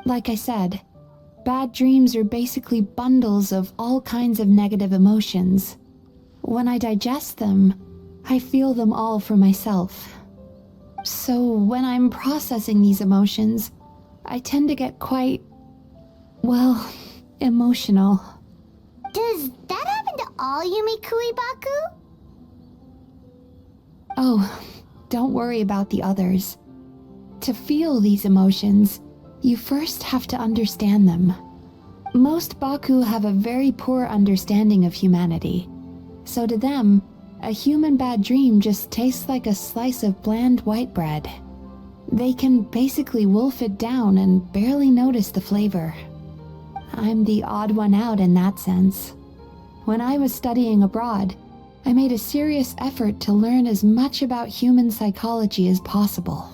Like I said, bad dreams are basically bundles of all kinds of negative emotions. When I digest them, I feel them all for myself. So when I'm processing these emotions, I tend to get quite, well, emotional. Does that happen to all Yumikui Baku? Oh, don't worry about the others. To feel these emotions, you first have to understand them. Most Baku have a very poor understanding of humanity. So to them, a human bad dream just tastes like a slice of bland white bread. They can basically wolf it down and barely notice the flavor. I'm the odd one out in that sense. When I was studying abroad, I made a serious effort to learn as much about human psychology as possible.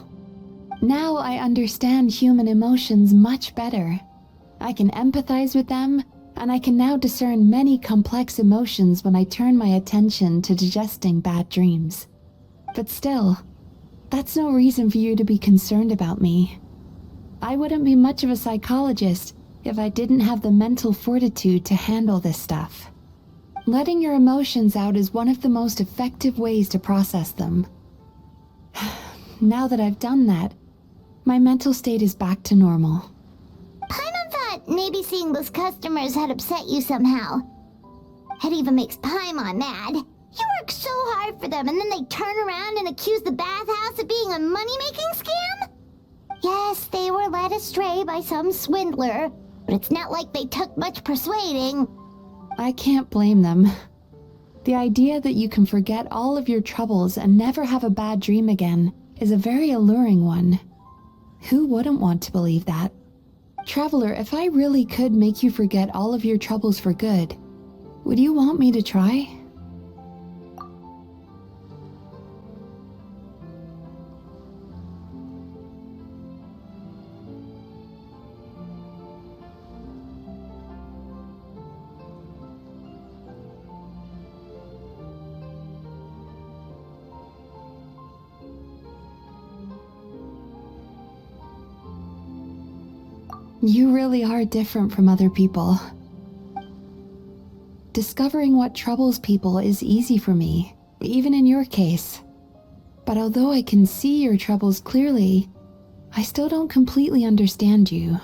Now I understand human emotions much better. I can empathize with them, and I can now discern many complex emotions when I turn my attention to digesting bad dreams. But still, that's no reason for you to be concerned about me. I wouldn't be much of a psychologist if I didn't have the mental fortitude to handle this stuff. Letting your emotions out is one of the most effective ways to process them. Now that I've done that, my mental state is back to normal. Paimon thought maybe seeing those customers had upset you somehow. It even makes Paimon mad. You work so hard for them and then they turn around and accuse the bathhouse of being a money-making scam? Yes, they were led astray by some swindler, but it's not like they took much persuading. I can't blame them. The idea that you can forget all of your troubles and never have a bad dream again is a very alluring one. Who wouldn't want to believe that? Traveler, if I really could make you forget all of your troubles for good, would you want me to try? You really are different from other people. Discovering what troubles people is easy for me, even in your case. But although I can see your troubles clearly, I still don't completely understand you.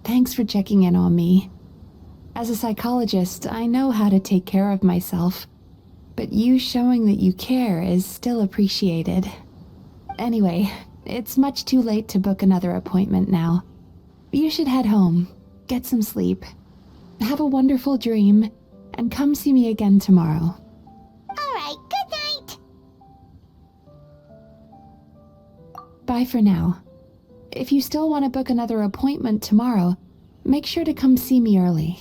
Thanks for checking in on me. As a psychologist, I know how to take care of myself, but you showing that you care is still appreciated. Anyway, it's much too late to book another appointment now. You should head home, get some sleep, have a wonderful dream, and come see me again tomorrow. Alright, good night! Bye for now. If you still want to book another appointment tomorrow, make sure to come see me early.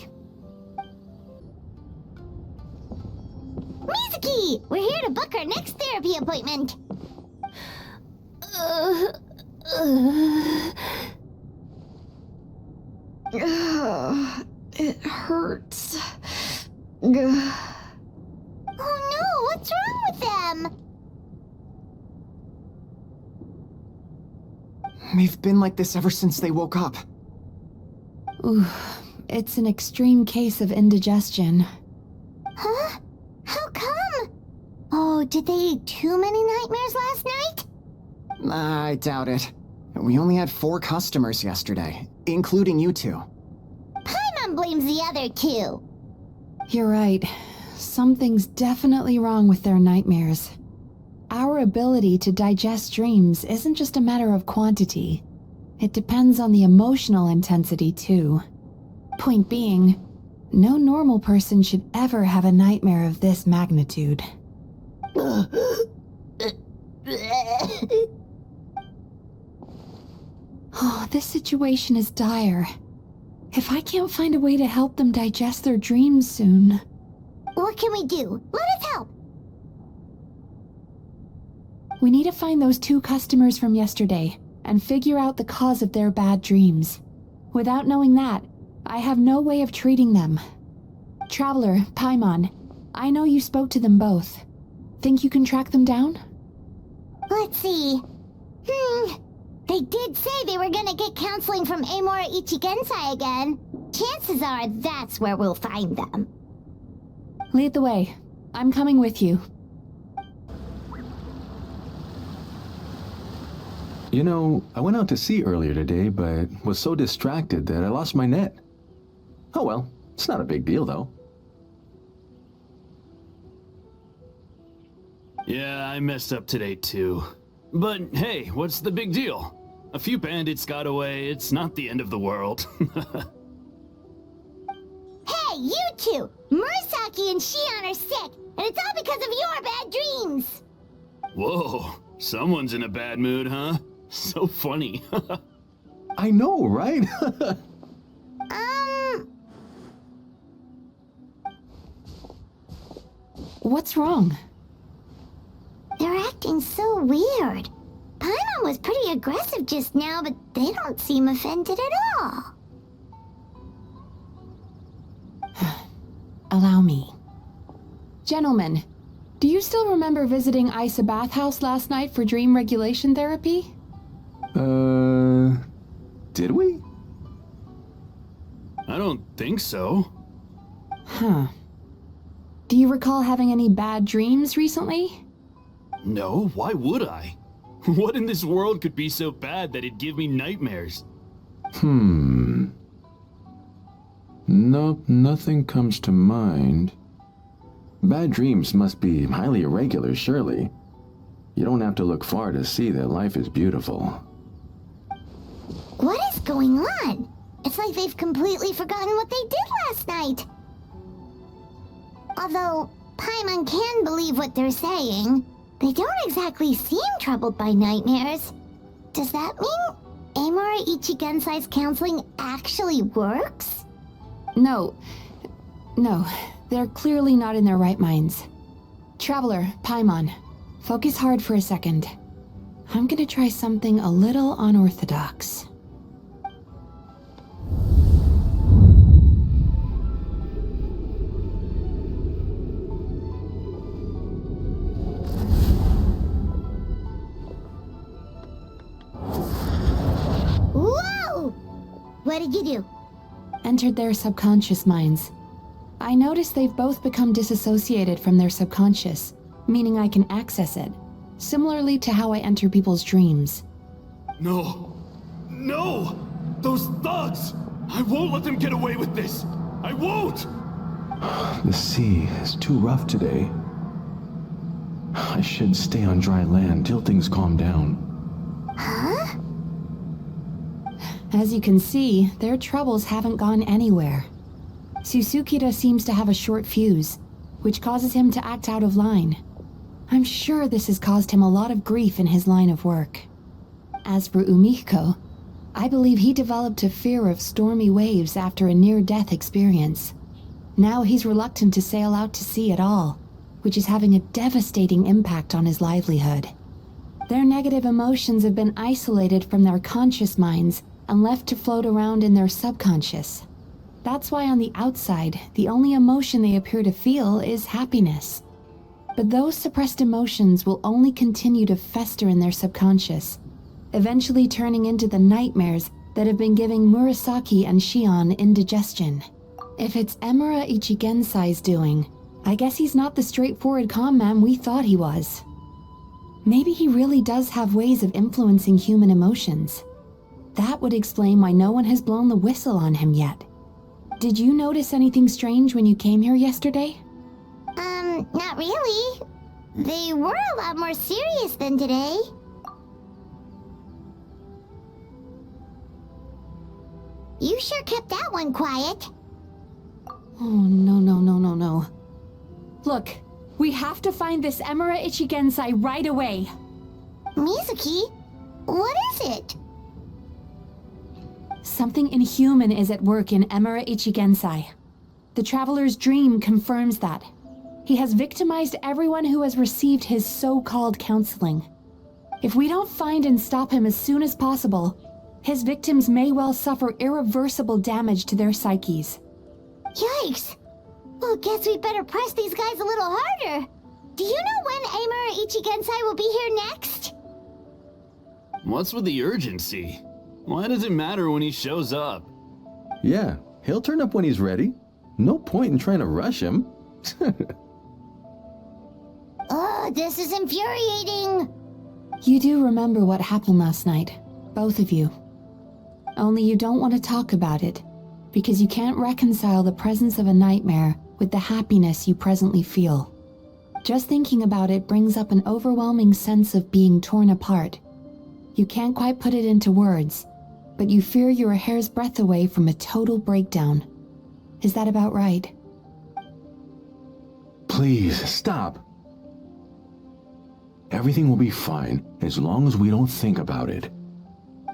Mizuki! We're here to book our next therapy appointment! It hurts. Oh no, what's wrong with them? They've been like this ever since they woke up. Ooh, it's an extreme case of indigestion. Huh? How come? Oh, did they eat too many nightmares last night? I doubt it. We only had 4 customers yesterday, including you two. Paimon blames the other 2. You're right. Something's definitely wrong with their nightmares. Our ability to digest dreams isn't just a matter of quantity. It depends on the emotional intensity, too. Point being, no normal person should ever have a nightmare of this magnitude. Oh, this situation is dire. If I can't find a way to help them digest their dreams soon... What can we do? Let us help! We need to find those 2 customers from yesterday and figure out the cause of their bad dreams. Without knowing that, I have no way of treating them. Traveler, Paimon, I know you spoke to them both. Think you can track them down? Let's see. They did say they were gonna get counseling from Amora Ichigensai again. Chances are that's where we'll find them. Lead the way. I'm coming with you. You know, I went out to sea earlier today, but was so distracted that I lost my net. Oh well, it's not a big deal though. Yeah, I messed up today too. But hey, what's the big deal? A few bandits got away, it's not the end of the world. Hey, you 2! Murasaki and Shion are sick, and it's all because of your bad dreams! Whoa, someone's in a bad mood, huh? So funny. I know, right? What's wrong? They're acting so weird. Paimon was pretty aggressive just now, but they don't seem offended at all. Allow me. Gentlemen, do you still remember visiting Isa Bathhouse last night for dream regulation therapy? Did we? I don't think so. Huh. Do you recall having any bad dreams recently? No, why would I? What in this world could be so bad that it'd give me nightmares? Nope, nothing comes to mind. Bad dreams must be highly irregular, surely. You don't have to look far to see that life is beautiful. What is going on? It's like they've completely forgotten what they did last night. Although Paimon can believe what they're saying, they don't exactly seem troubled by nightmares. Does that mean Amora Ichigensai's counseling actually works? No, they're clearly not in their right minds. Traveler, Paimon, focus hard for a second. I'm gonna try something a little unorthodox. Whoa! What did you do? Entered their subconscious minds. I noticed they've both become disassociated from their subconscious, meaning I can access it, similarly to how I enter people's dreams. No! No! Those thugs! I won't let them get away with this! I won't! The sea is too rough today. I should stay on dry land till things calm down. Huh? As you can see, their troubles haven't gone anywhere. Susukira seems to have a short fuse, which causes him to act out of line. I'm sure this has caused him a lot of grief in his line of work. As for Umiko, I believe he developed a fear of stormy waves after a near-death experience. Now he's reluctant to sail out to sea at all, which is having a devastating impact on his livelihood. Their negative emotions have been isolated from their conscious minds and left to float around in their subconscious. That's why on the outside, the only emotion they appear to feel is happiness. But those suppressed emotions will only continue to fester in their subconscious, eventually turning into the nightmares that have been giving Murasaki and Shion indigestion. If it's Emura Ichigensai's doing, I guess he's not the straightforward calm man we thought he was. Maybe he really does have ways of influencing human emotions. That would explain why no one has blown the whistle on him yet. Did you notice anything strange when you came here yesterday? Not really. They were a lot more serious than today. You sure kept that one quiet. Oh, no. Look, we have to find this Emura Ichigensai right away. Mizuki, what is it? Something inhuman is at work in Emura Ichigensai. The Traveler's dream confirms that. He has victimized everyone who has received his so-called counseling. If we don't find and stop him as soon as possible, his victims may well suffer irreversible damage to their psyches. Yikes! Well, guess we better press these guys a little harder. Do you know when Amura Ichigensai will be here next? What's with the urgency? Why does it matter when he shows up? Yeah, he'll turn up when he's ready. No point in trying to rush him. Oh, this is infuriating. You do remember what happened last night, both of you. Only you don't want to talk about it, because you can't reconcile the presence of a nightmare with the happiness you presently feel. Just thinking about it brings up an overwhelming sense of being torn apart. You can't quite put it into words, but you fear you're a hair's breadth away from a total breakdown. Is that about right? Please, stop. Everything will be fine as long as we don't think about it.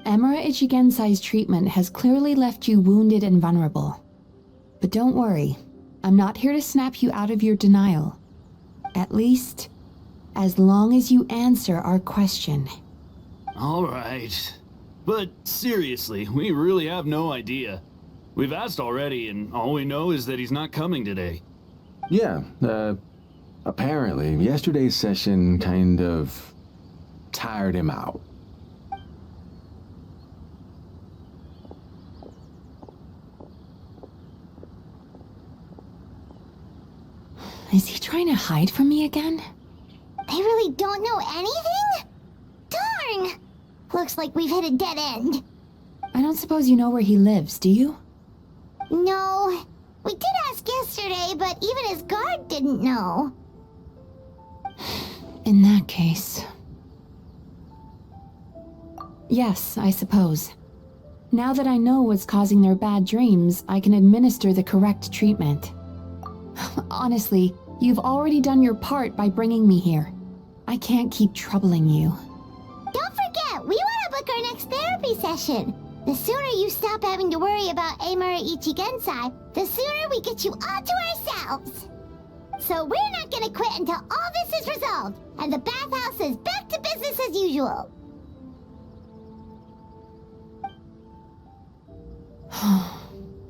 Emura Ichigensai's treatment has clearly left you wounded and vulnerable. But don't worry, I'm not here to snap you out of your denial. At least, as long as you answer our question. All right. But seriously, we really have no idea. We've asked already, and all we know is that he's not coming today. Yeah, apparently, yesterday's session kind of tired him out. Is he trying to hide from me again? They really don't know anything? Darn! Looks like we've hit a dead end. I don't suppose you know where he lives, do you? No. We did ask yesterday, but even his guard didn't know. In that case... Yes, I suppose. Now that I know what's causing their bad dreams, I can administer the correct treatment. Honestly, you've already done your part by bringing me here. I can't keep troubling you. Don't forget, we want to book our next therapy session. The sooner you stop having to worry about Amura Ichigensai, the sooner we get you all to ourselves. So we're not gonna quit until all this is resolved, and the bathhouse is back to business as usual.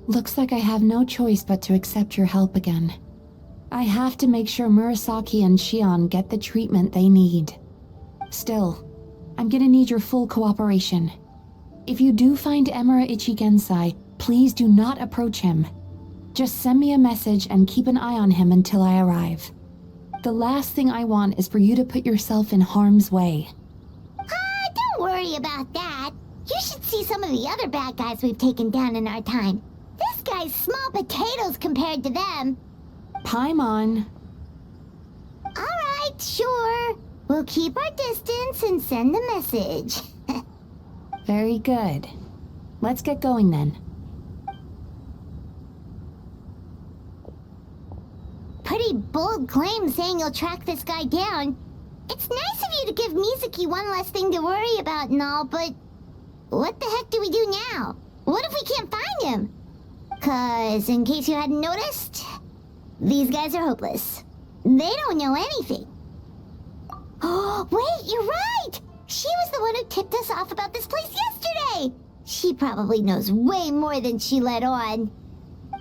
Looks like I have no choice but to accept your help again. I have to make sure Murasaki and Shion get the treatment they need. Still, I'm gonna need your full cooperation. If you do find Amura Ichigensai, please do not approach him. Just send me a message and keep an eye on him until I arrive. The last thing I want is for you to put yourself in harm's way. Don't worry about that. You should see some of the other bad guys we've taken down in our time. This guy's small potatoes compared to them. Paimon. Alright, sure. We'll keep our distance and send the message. Very good. Let's get going then. Pretty bold claim saying you'll track this guy down. It's nice of you to give Mizuki one less thing to worry about and all, but what the heck do we do now? What if we can't find him? 'Cause, in case you hadn't noticed, these guys are hopeless. They don't know anything. Oh, wait, you're right! She was the one who tipped us off about this place yesterday! She probably knows way more than she let on.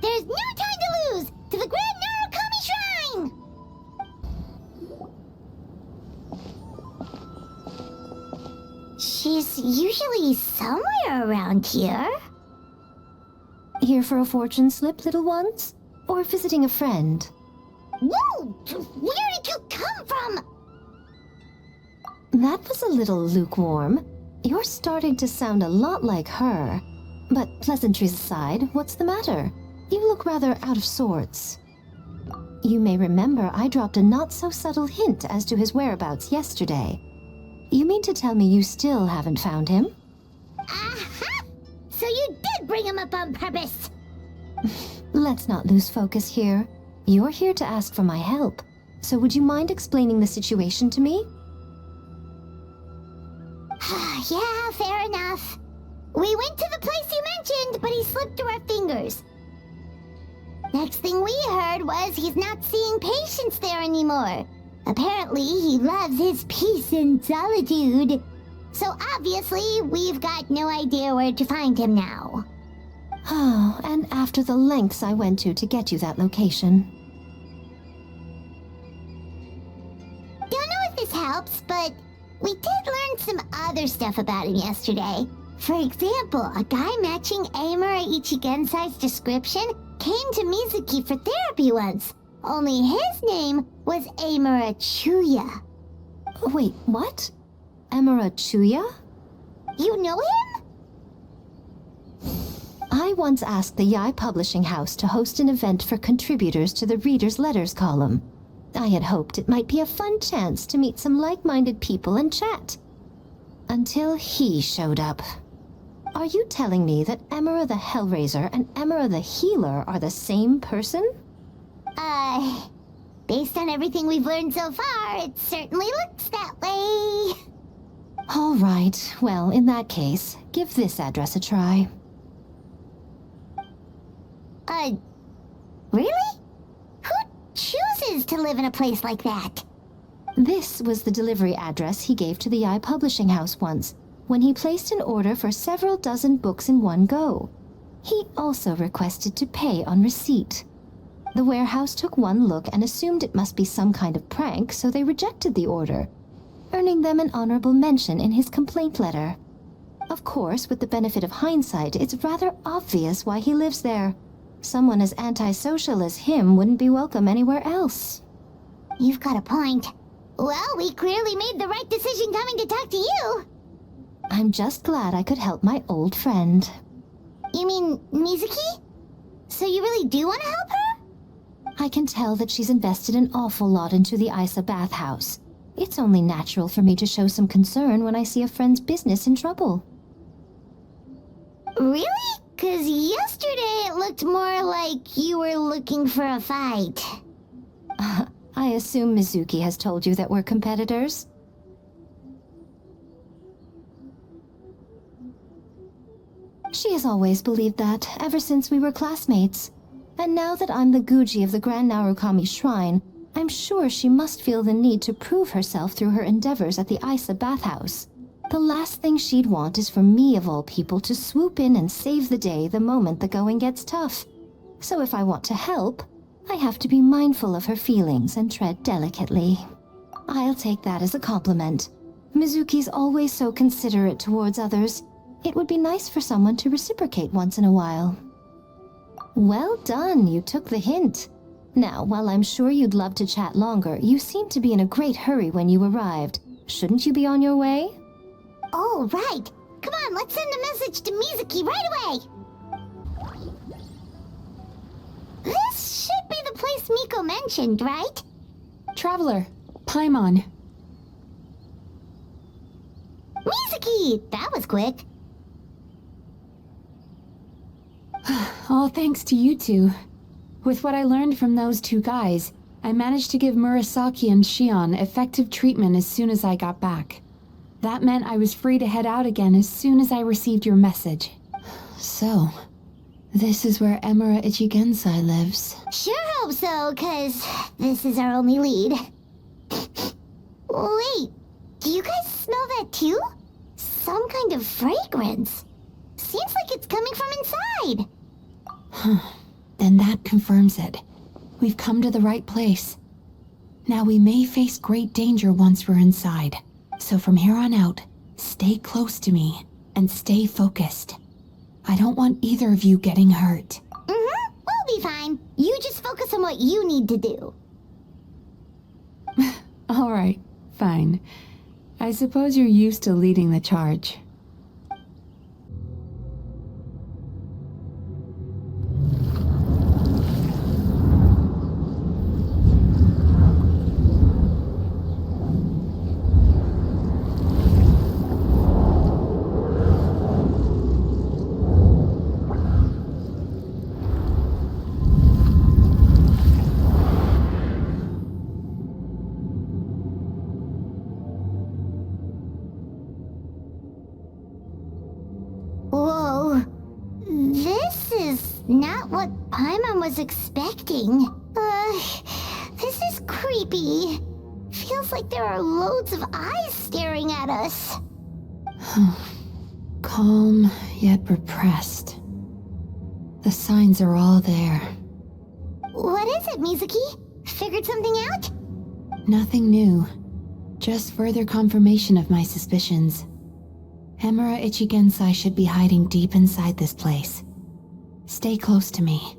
There's no time to lose! To the Grand Narukami Shrine! She's usually somewhere around here. Here for a fortune slip, little ones? Or visiting a friend? Whoa! Where did you come from? That was a little lukewarm. You're starting to sound a lot like her. But pleasantries aside, what's the matter? You look rather out of sorts. You may remember I dropped a not-so-subtle hint as to his whereabouts yesterday. You mean to tell me you still haven't found him? Aha! So you did bring him up on purpose! Let's not lose focus here. You're here to ask for my help. So would you mind explaining the situation to me? Yeah, fair enough. We went to the place you mentioned, but he slipped through our fingers. Next thing we heard was he's not seeing patients there anymore. Apparently, he loves his peace and solitude. So obviously, we've got no idea where to find him now. Oh, and after the lengths I went to get you that location. Don't know if this helps, but we did learn some other stuff about him yesterday. For example, a guy matching Amura Ichigensai's description came to Mizuki for therapy once. Only his name was Amura Chuya. Wait, what? Amura Chuya? You know him? I once asked the Yai Publishing House to host an event for contributors to the Reader's Letters column. I had hoped it might be a fun chance to meet some like-minded people and chat. Until he showed up. Are you telling me that Amura the Hellraiser and Amura the Healer are the same person? Based on everything we've learned so far, it certainly looks that way. All right, well, in that case, give this address a try. Really? Who chooses to live in a place like that? This was the delivery address he gave to the Yai Publishing House once, when he placed an order for several dozen books in one go. He also requested to pay on receipt. The warehouse took one look and assumed it must be some kind of prank, so they rejected the order, earning them an honorable mention in his complaint letter. Of course, with the benefit of hindsight, it's rather obvious why he lives there. Someone as antisocial as him wouldn't be welcome anywhere else. You've got a point. Well, we clearly made the right decision coming to talk to you. I'm just glad I could help my old friend. You mean Mizuki? So you really do want to help her? I can tell that she's invested an awful lot into the Isa bathhouse. It's only natural for me to show some concern when I see a friend's business in trouble. Really? 'Cause yesterday it looked more like you were looking for a fight. I assume Mizuki has told you that we're competitors? She has always believed that, ever since we were classmates. And now that I'm the Guji of the Grand Narukami Shrine, I'm sure she must feel the need to prove herself through her endeavors at the Isa bathhouse. The last thing she'd want is for me, of all people, to swoop in and save the day the moment the going gets tough. So if I want to help, I have to be mindful of her feelings and tread delicately. I'll take that as a compliment. Mizuki's always so considerate towards others. It would be nice for someone to reciprocate once in a while. Well done, you took the hint. Now, while I'm sure you'd love to chat longer, you seemed to be in a great hurry when you arrived. Shouldn't you be on your way? Oh, right. Come on, let's send a message to Mizuki right away. This should be the place Miko mentioned, right? Traveler, Paimon. Mizuki! That was quick. All thanks to you two. With what I learned from those two guys, I managed to give Murasaki and Shion effective treatment as soon as I got back. That meant I was free to head out again as soon as I received your message. So, this is where Emura Ichigensai lives. Sure hope so, 'cause this is our only lead. Wait, do you guys smell that too? Some kind of fragrance. Seems like it's coming from inside. Then that confirms it. We've come to the right place. Now we may face great danger once we're inside. So from here on out, stay close to me and stay focused. I don't want either of you getting hurt. We'll be fine. You just focus on what you need to do. All right, fine. I suppose you're used to leading the charge. Whoa. This is not what Paimon was expecting. This is creepy. Feels like there are loads of eyes staring at us. Calm, yet repressed. The signs are all there. What is it, Mizuki? Figured something out? Nothing new. Just further confirmation of my suspicions. Emura Ichigensai should be hiding deep inside this place. Stay close to me.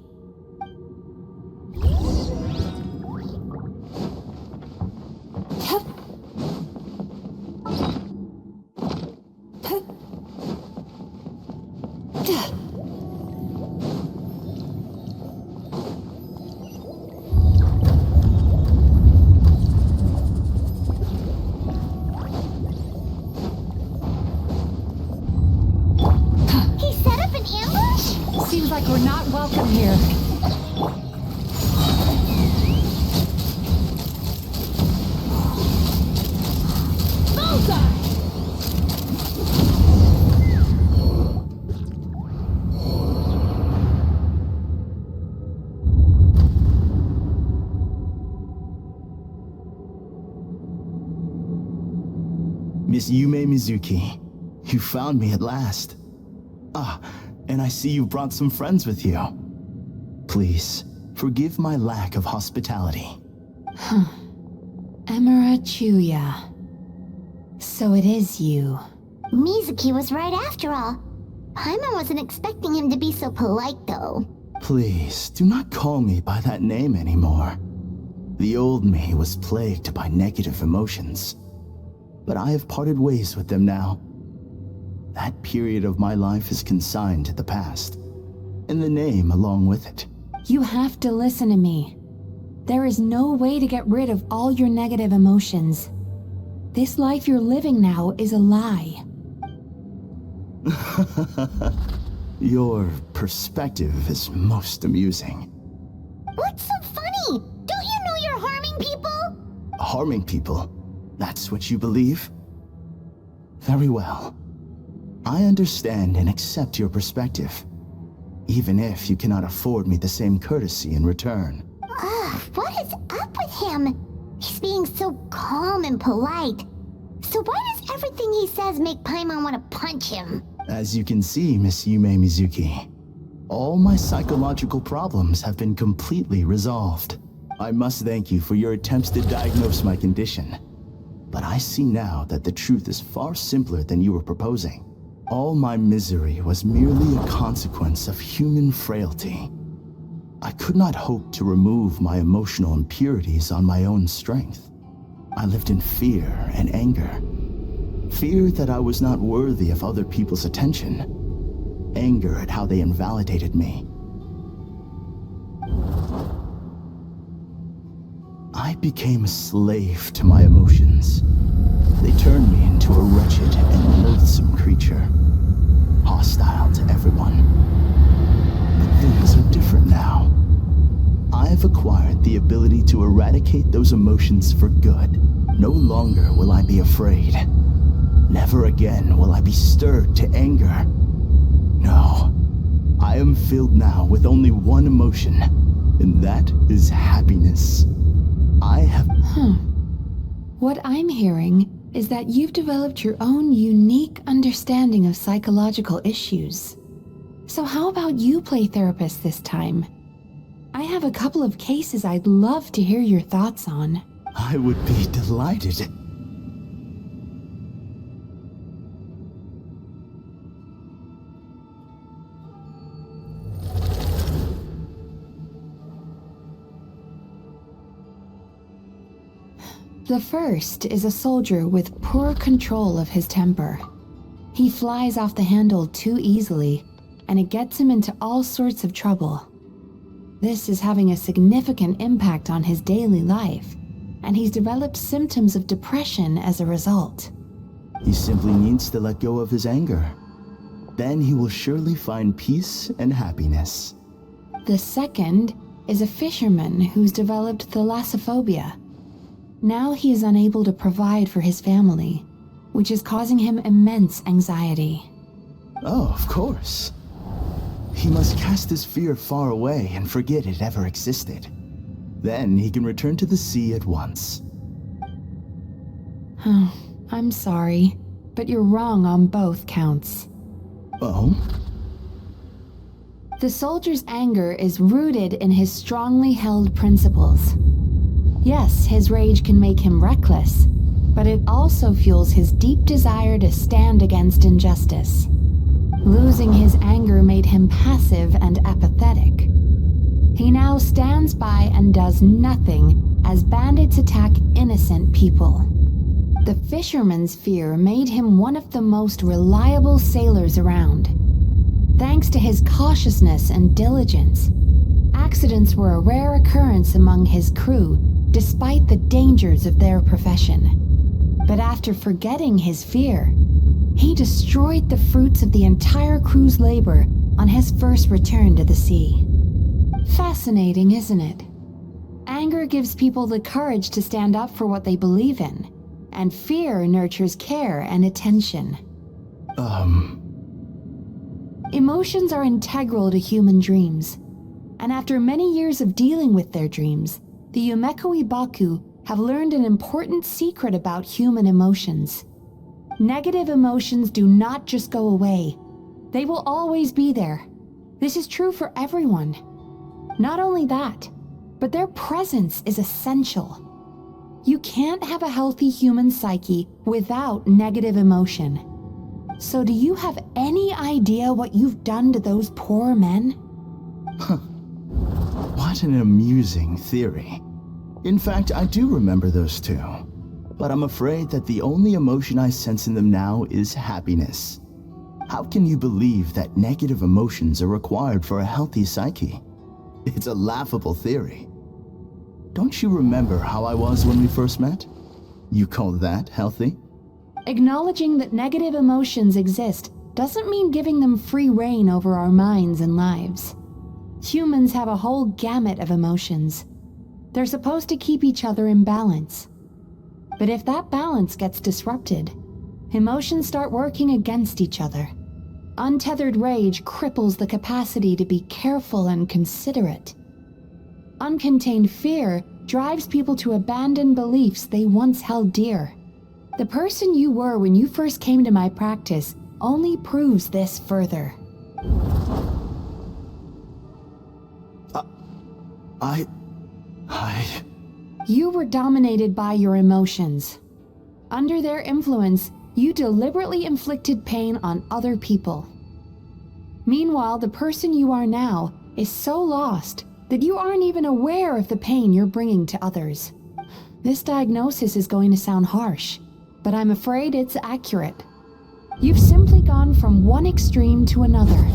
Seems like we're not welcome here. Miss Yumemizuki, you found me at last. And I see you brought some friends with you. Please, forgive my lack of hospitality. Emura Chuya. So it is you. Mizuki was right after all. Paimon wasn't expecting him to be so polite, though. Please, do not call me by that name anymore. The old me was plagued by negative emotions, but I have parted ways with them now. That period of my life is consigned to the past, and the name along with it. You have to listen to me. There is no way to get rid of all your negative emotions. This life you're living now is a lie. Your perspective is most amusing. What's so funny? Don't you know you're harming people? Harming people? That's what you believe? Very well. I understand and accept your perspective, even if you cannot afford me the same courtesy in return. What is up with him? He's being so calm and polite. So why does everything he says make Paimon want to punch him? As you can see, Miss Yumemizuki, all my psychological problems have been completely resolved. I must thank you for your attempts to diagnose my condition. But I see now that the truth is far simpler than you were proposing. All my misery was merely a consequence of human frailty. I could not hope to remove my emotional impurities on my own strength. I lived in fear and anger. Fear that I was not worthy of other people's attention. Anger at how they invalidated me. I became a slave to my emotions. They turned me into a wretched and loathsome creature, hostile to everyone. But things are different now. I have acquired the ability to eradicate those emotions for good. No longer will I be afraid. Never again will I be stirred to anger. No, I am filled now with only one emotion, and that is happiness. I have... What I'm hearing is that you've developed your own unique understanding of psychological issues. So how about you play therapist this time? I have a couple of cases I'd love to hear your thoughts on. I would be delighted. The first is a soldier with poor control of his temper. He flies off the handle too easily, and it gets him into all sorts of trouble. This is having a significant impact on his daily life, and he's developed symptoms of depression as a result. He simply needs to let go of his anger. Then he will surely find peace and happiness. The second is a fisherman who's developed thalassophobia. Now he is unable to provide for his family, which is causing him immense anxiety. Oh, of course. He must cast his fear far away and forget it ever existed. Then he can return to the sea at once. Oh, I'm sorry, but you're wrong on both counts. Oh? The soldier's anger is rooted in his strongly held principles. Yes, his rage can make him reckless, but it also fuels his deep desire to stand against injustice. Losing his anger made him passive and apathetic. He now stands by and does nothing as bandits attack innocent people. The fisherman's fear made him one of the most reliable sailors around. Thanks to his cautiousness and diligence, accidents were a rare occurrence among his crew despite the dangers of their profession. But after forgetting his fear, he destroyed the fruits of the entire crew's labor on his first return to the sea. Fascinating, isn't it? Anger gives people the courage to stand up for what they believe in, and fear nurtures care and attention. Emotions are integral to human dreams, and after many years of dealing with their dreams, the Yumekoi Baku have learned an important secret about human emotions. Negative emotions do not just go away. They will always be there. This is true for everyone. Not only that, but their presence is essential. You can't have a healthy human psyche without negative emotion. So do you have any idea what you've done to those poor men? What an amusing theory. In fact, I do remember those two. But I'm afraid that the only emotion I sense in them now is happiness. How can you believe that negative emotions are required for a healthy psyche? It's a laughable theory. Don't you remember how I was when we first met? You call that healthy? Acknowledging that negative emotions exist doesn't mean giving them free rein over our minds and lives. Humans have a whole gamut of emotions. They're supposed to keep each other in balance. But if that balance gets disrupted, emotions start working against each other. Untethered rage cripples the capacity to be careful and considerate. Uncontained fear drives people to abandon beliefs they once held dear. The person you were when you first came to my practice only proves this further. You were dominated by your emotions. Under their influence, you deliberately inflicted pain on other people. Meanwhile, the person you are now is so lost that you aren't even aware of the pain you're bringing to others. This diagnosis is going to sound harsh, but I'm afraid it's accurate. You've simply gone from one extreme to another.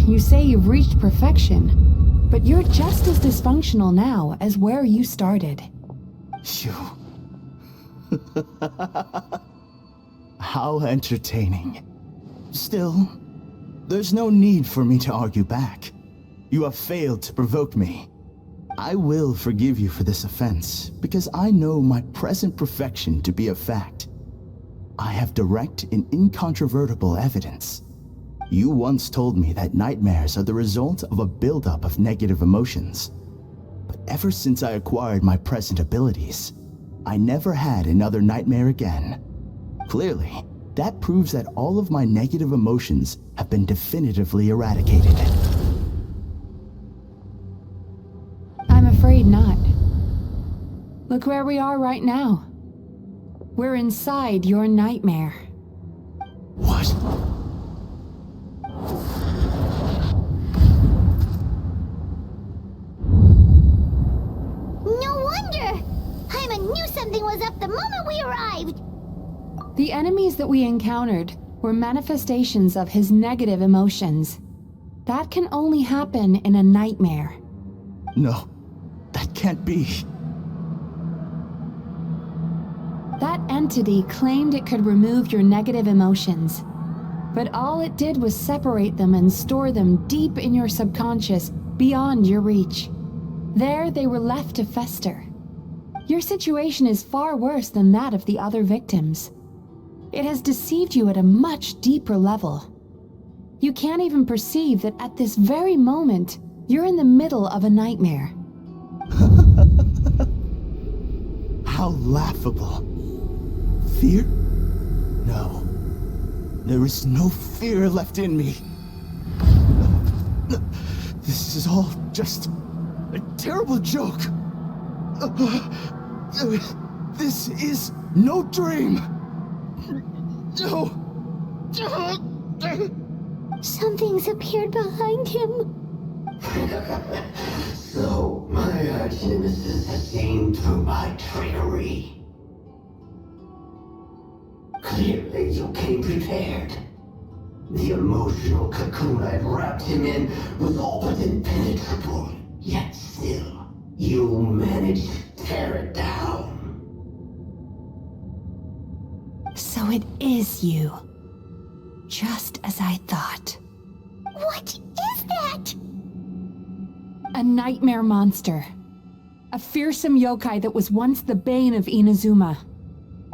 You say you've reached perfection, but you're just as dysfunctional now as where you started. You... How entertaining. Still, there's no need for me to argue back. You have failed to provoke me. I will forgive you for this offense, because I know my present perfection to be a fact. I have direct and incontrovertible evidence. You once told me that nightmares are the result of a buildup of negative emotions. But ever since I acquired my present abilities, I never had another nightmare again. Clearly, that proves that all of my negative emotions have been definitively eradicated. I'm afraid not. Look where we are right now. We're inside your nightmare. What? No wonder! Paimon knew something was up the moment we arrived! The enemies that we encountered were manifestations of his negative emotions. That can only happen in a nightmare. No, that can't be. That entity claimed it could remove your negative emotions, but all it did was separate them and store them deep in your subconscious, beyond your reach. There they were left to fester. Your situation is far worse than that of the other victims. It has deceived you at a much deeper level. You can't even perceive that at this very moment, you're in the middle of a nightmare. How laughable. Fear? No. There is no fear left in me. This is all just a terrible joke. This is no dream. No. Something's appeared behind him. So, my arch-nemesis has seen through my trickery. Clearly, you came prepared. The emotional cocoon I'd wrapped him in was all but impenetrable. Yet still, you managed to tear it down. So it is you. Just as I thought. What is that? A nightmare monster. A fearsome yokai that was once the bane of Inazuma.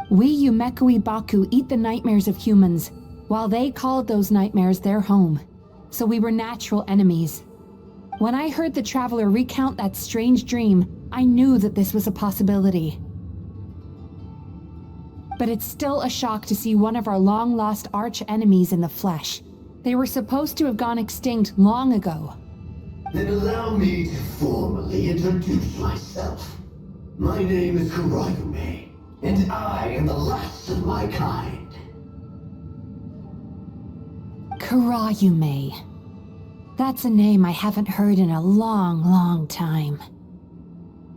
We Yumemizuki Baku eat the nightmares of humans, while they called those nightmares their home. So we were natural enemies. When I heard the traveler recount that strange dream, I knew that this was a possibility. But it's still a shock to see one of our long-lost arch-enemies in the flesh. They were supposed to have gone extinct long ago. Then allow me to formally introduce myself. My name is Kurayume, and I am the last of my kind. Kurayume. That's a name I haven't heard in a long, long time.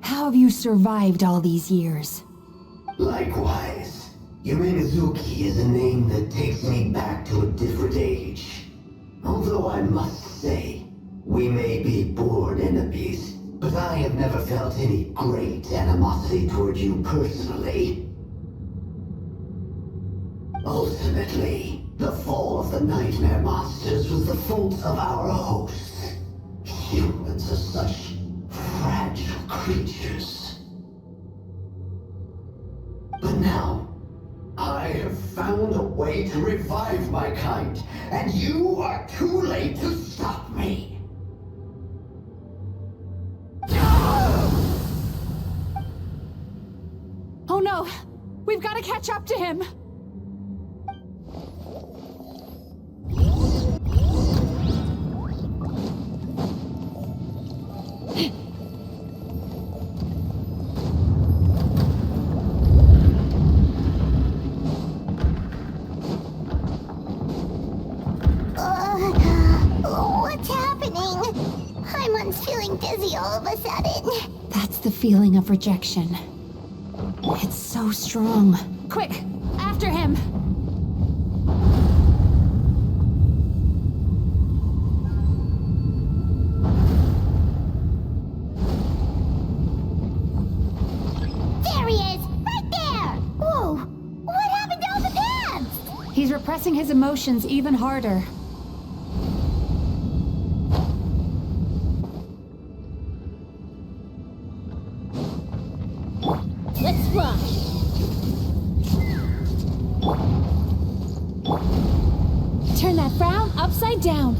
How How have you survived all these years? Likewise, Yumemizuki is a name that takes me back to a different age. Although I must say, we may be born enemies, but I have never felt any great animosity toward you personally. Ultimately, the fall of the nightmare monsters was the fault of our hosts. Humans are such fragile creatures. But now, I have found a way to revive my kind, and you are too late to stop me. Oh no! We've got to catch up to him! What's happening? Paimon's feeling dizzy all of a sudden. That's the feeling of rejection. It's so strong. Quick! After him! There he is! Right there! Whoa! What happened to all the paths? He's repressing his emotions even harder. Let's fly! Turn that frown upside down.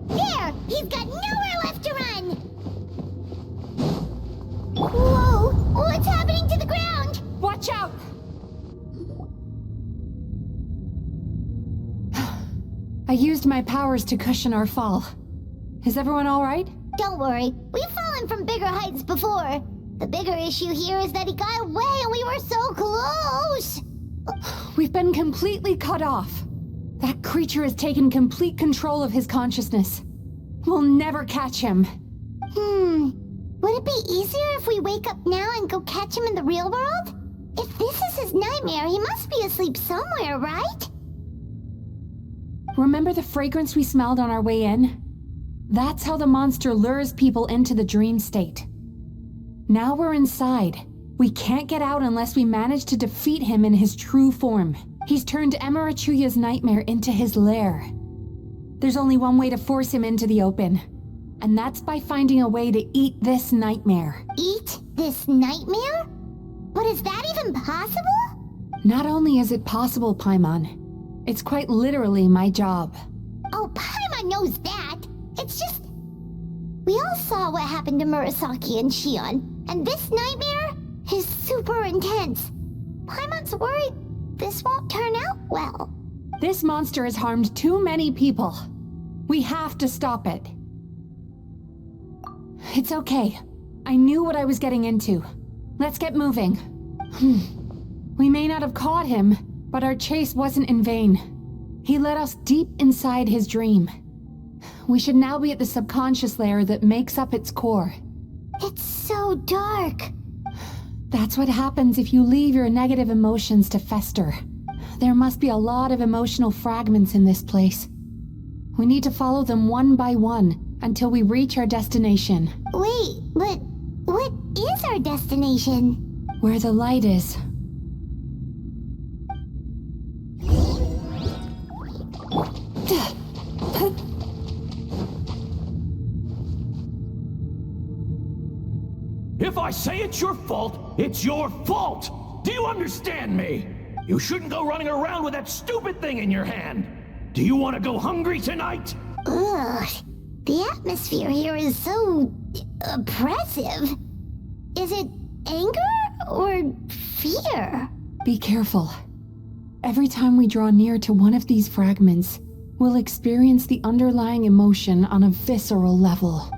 There! He's got nowhere left to run! Whoa! What's happening to the ground? Watch out! I used my powers to cushion our fall. Is everyone all right? Don't worry, we've fallen from bigger heights before. The bigger issue here is that he got away and we were so close! We've been completely cut off. That creature has taken complete control of his consciousness. We'll never catch him. Would it be easier if we wake up now and go catch him in the real world? If this is his nightmare, he must be asleep somewhere, right? Remember the fragrance we smelled on our way in? That's how the monster lures people into the dream state. Now we're inside. We can't get out unless we manage to defeat him in his true form. He's turned Melancholia's nightmare into his lair. There's only one way to force him into the open, and that's by finding a way to eat this nightmare. Eat this nightmare? But is that even possible? Not only is it possible, Paimon, it's quite literally my job. Oh, Paimon knows that. It's just... We all saw what happened to Murasaki and Shion, and this nightmare is super intense. Paimon's worried this won't turn out well. This monster has harmed too many people. We have to stop it. It's okay. I knew what I was getting into. Let's get moving. We may not have caught him, but our chase wasn't in vain. He led us deep inside his dream. We should now be at the subconscious layer that makes up its core. It's so dark. That's what happens if you leave your negative emotions to fester. There must be a lot of emotional fragments in this place. We need to follow them one by one until we reach our destination. Wait, but what is our destination? Where the light is. If I say it's your fault, it's your fault! Do you understand me? You shouldn't go running around with that stupid thing in your hand! Do you want to go hungry tonight? Ugh, the atmosphere here is so... oppressive. Is it anger or fear? Be careful. Every time we draw near to one of these fragments, we'll experience the underlying emotion on a visceral level.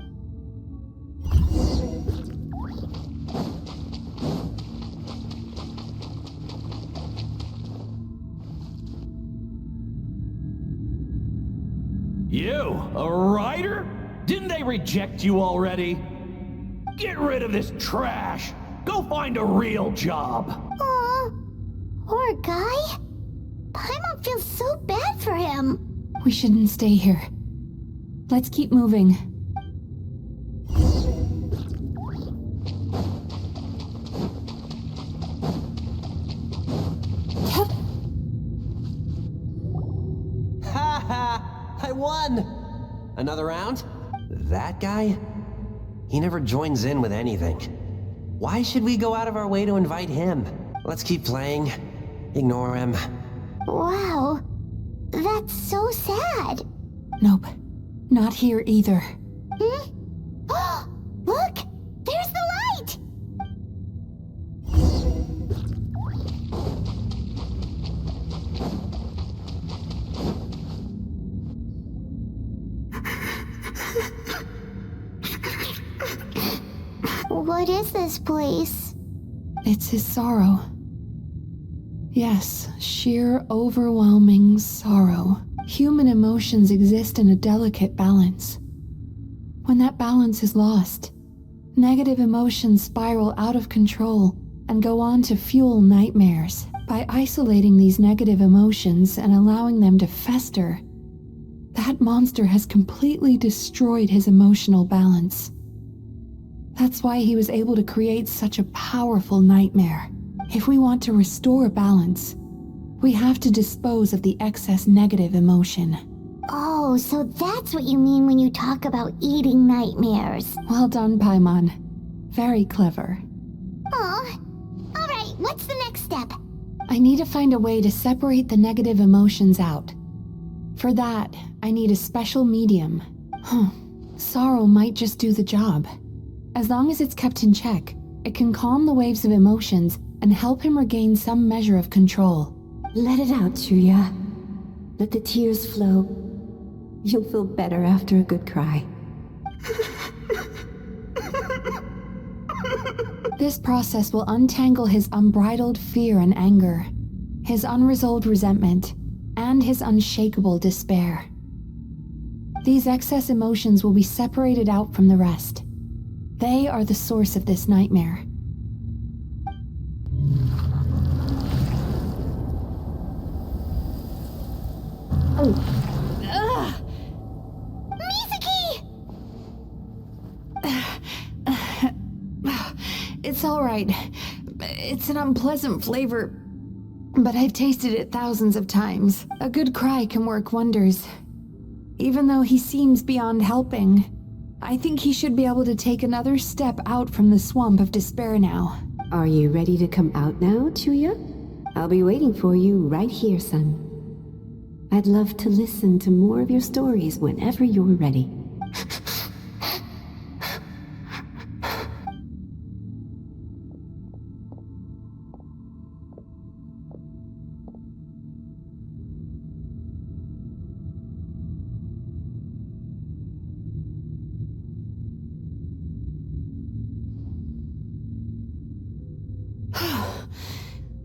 A writer? Didn't they reject you already? Get rid of this trash! Go find a real job! Aw, poor guy. Paimon feels so bad for him. We shouldn't stay here. Let's keep moving. I won! Another round? That guy? He never joins in with anything. Why should we go out of our way to invite him? Let's keep playing. Ignore him. Wow, that's so sad. Nope, not here either. Hmm? Look, there's the light! What is this place? It's his sorrow. Yes, sheer overwhelming sorrow. Human emotions exist in a delicate balance. When that balance is lost, negative emotions spiral out of control and go on to fuel nightmares. By isolating these negative emotions and allowing them to fester, that monster has completely destroyed his emotional balance. That's why he was able to create such a powerful nightmare. If we want to restore balance, we have to dispose of the excess negative emotion. Oh, so that's what you mean when you talk about eating nightmares. Well done, Paimon. Very clever. Aw. Alright, what's the next step? I need to find a way to separate the negative emotions out. For that, I need a special medium. Sorrow might just do the job. As long as it's kept in check, it can calm the waves of emotions and help him regain some measure of control. Let it out, Chuya. Let the tears flow. You'll feel better after a good cry. This process will untangle his unbridled fear and anger, his unresolved resentment, and his unshakable despair. These excess emotions will be separated out from the rest. They are the source of this nightmare. It's all right. It's an unpleasant flavor, but I've tasted it thousands of times. A good cry can work wonders. Even though he seems beyond helping, I think he should be able to take another step out from the swamp of despair now. Are you ready to come out now, Chuya? I'll be waiting for you right here, son. I'd love to listen to more of your stories whenever you're ready.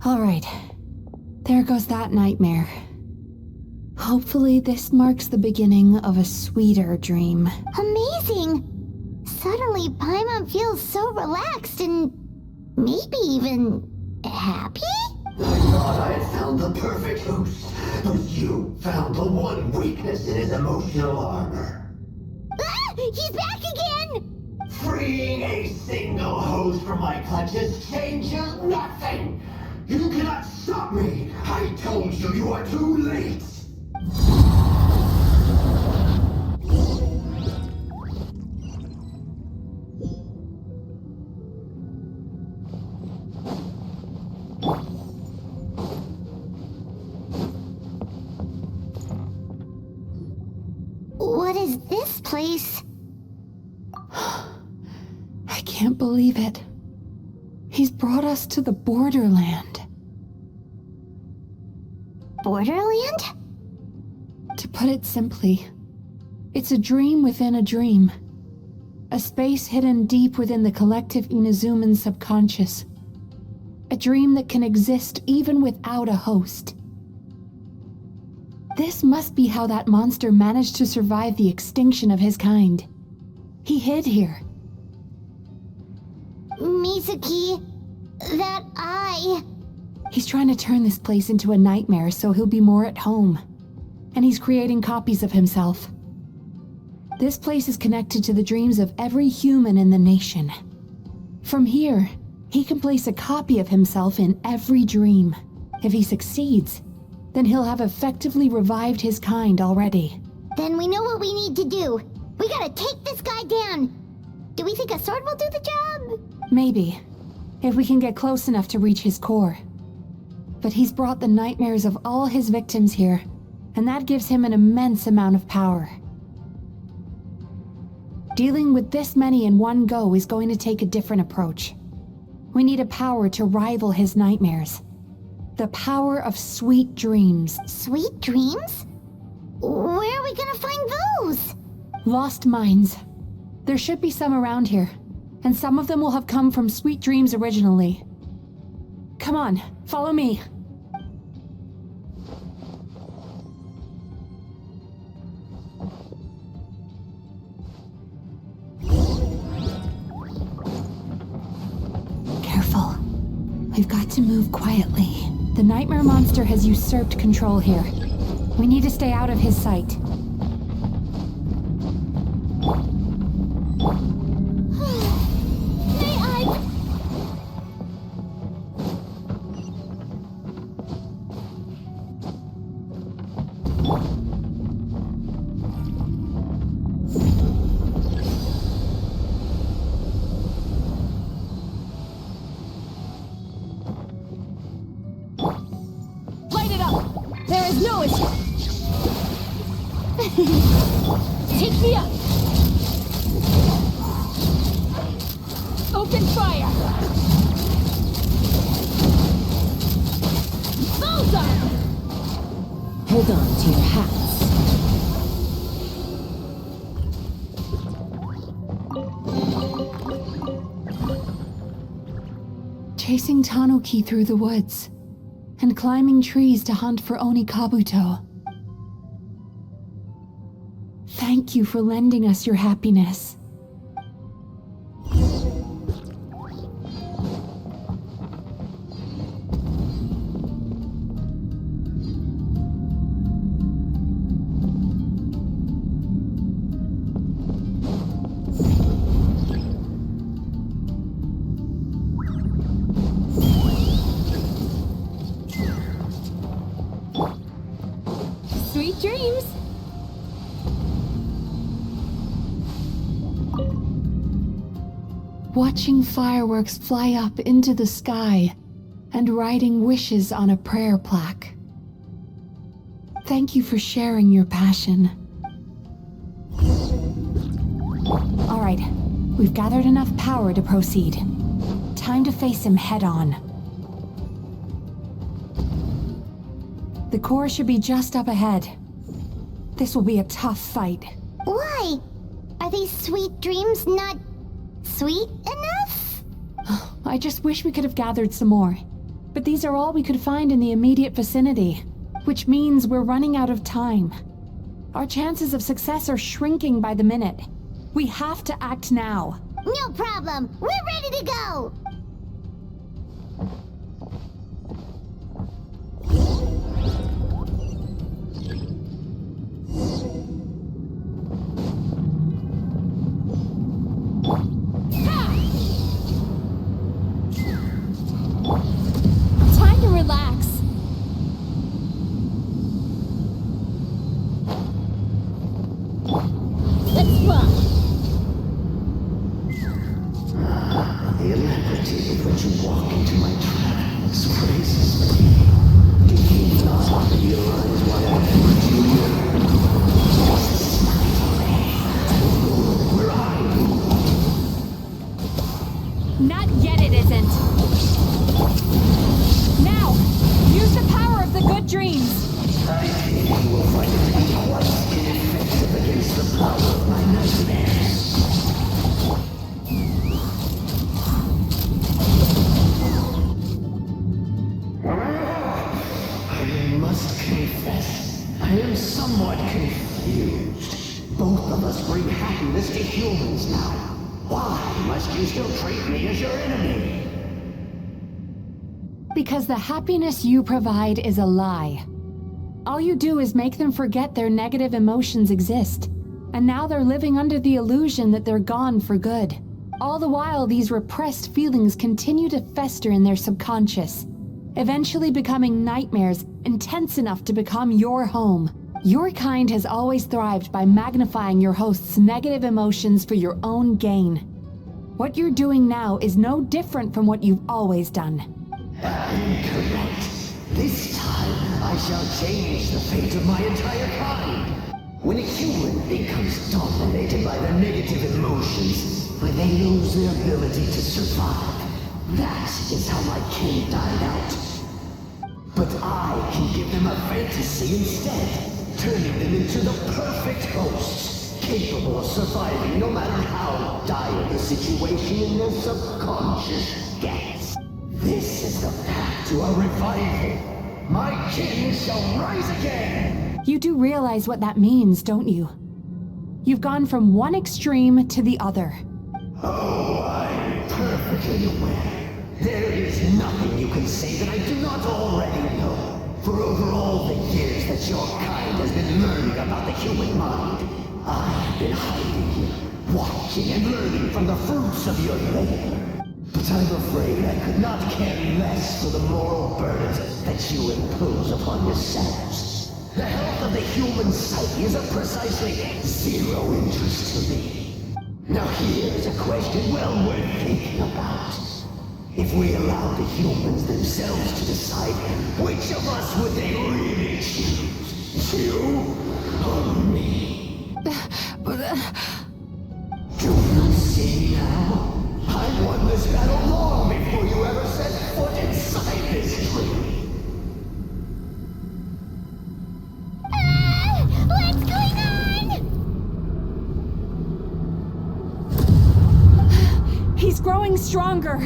All right, there goes that nightmare. Hopefully this marks the beginning of a sweeter dream. Amazing! Suddenly, Paimon feels so relaxed and maybe even happy? I thought I had found the perfect host, but you found the one weakness in his emotional armor. Ah! He's back again! Freeing a single host from my clutches changes nothing! You cannot stop me! I told you you are too late! What is this place? I can't believe it. He's brought us to the borderland. Borderland? To put it simply, it's a dream within a dream. A space hidden deep within the collective Inazuman subconscious. A dream that can exist even without a host. This must be how that monster managed to survive the extinction of his kind. He hid here. Mizuki, that eye... He's trying to turn this place into a nightmare so he'll be more at home. And he's creating copies of himself. This place is connected to the dreams of every human in the nation. From here, he can place a copy of himself in every dream. If he succeeds, then he'll have effectively revived his kind already. Then we know what we need to do. We gotta take this guy down. Do we think a sword will do the job? Maybe, if we can get close enough to reach his core. But he's brought the nightmares of all his victims here, and that gives him an immense amount of power. Dealing with this many in one go is going to take a different approach. We need a power to rival his nightmares. The power of sweet dreams. Sweet dreams? Where are we gonna find those? Lost minds. There should be some around here, and some of them will have come from sweet dreams originally. Come on, follow me. Careful. We've got to move quietly. The nightmare monster has usurped control here. We need to stay out of his sight. Light it up! There is no escape! Take me up! Open fire! Bullseye! Hold on to your hats. Chasing Tanuki through the woods, and climbing trees to hunt for Onikabuto. Thank you for lending us your happiness. Sweet dreams! Watching fireworks fly up into the sky and writing wishes on a prayer plaque. Thank you for sharing your passion. All right, we've gathered enough power to proceed. Time to face him head on. The core should be just up ahead. This will be a tough fight. Why? Are these sweet dreams not sweet enough? I just wish we could have gathered some more. But these are all we could find in the immediate vicinity, which means we're running out of time. Our chances of success are shrinking by the minute. We have to act now. No problem. We're ready to go. Time to relax. Let's run. The alacrity with which you walk into my tracks praises me. Do you not realize why I put you here? Just where are you? Not yet, it isn't. Now, use the power of the good dreams. I think you will find it to be quite ineffective against the power of my nightmares. I must confess, I am of us bring happiness to humans now. Why must you still treat me as your enemy? Because the happiness you provide is a lie. All you do is make them forget their negative emotions exist. And now they're living under the illusion that they're gone for good. All the while, these repressed feelings continue to fester in their subconscious, eventually becoming nightmares intense enough to become your home. Your kind has always thrived by magnifying your host's negative emotions for your own gain. What you're doing now is no different from what you've always done. Incorrect. This time, I shall change the fate of my entire kind. When a human becomes dominated by their negative emotions, when they lose their ability to survive, that is how my kin died out. But I can give them a fantasy instead, turning them into the perfect hosts, capable of surviving no matter how dire the situation in their subconscious gets. This is the path to a revival. My kin shall rise again! You do realize what that means, don't you? You've gone from one extreme to the other. Oh, I'm perfectly aware. There is nothing you can say that I do not already know. For over all the years that your kind has been learning about the human mind, I have been hiding here, watching and learning from the fruits of your labor. But I'm afraid I could not care less for the moral burdens that you impose upon yourselves. The health of the human psyche is of precisely zero interest to me. Now here's a question well worth thinking about. If we allow the humans themselves to decide, which of us would they really choose? You or me? Do you see now? I won this battle long before you ever set foot inside this tree. What's going on? He's growing stronger,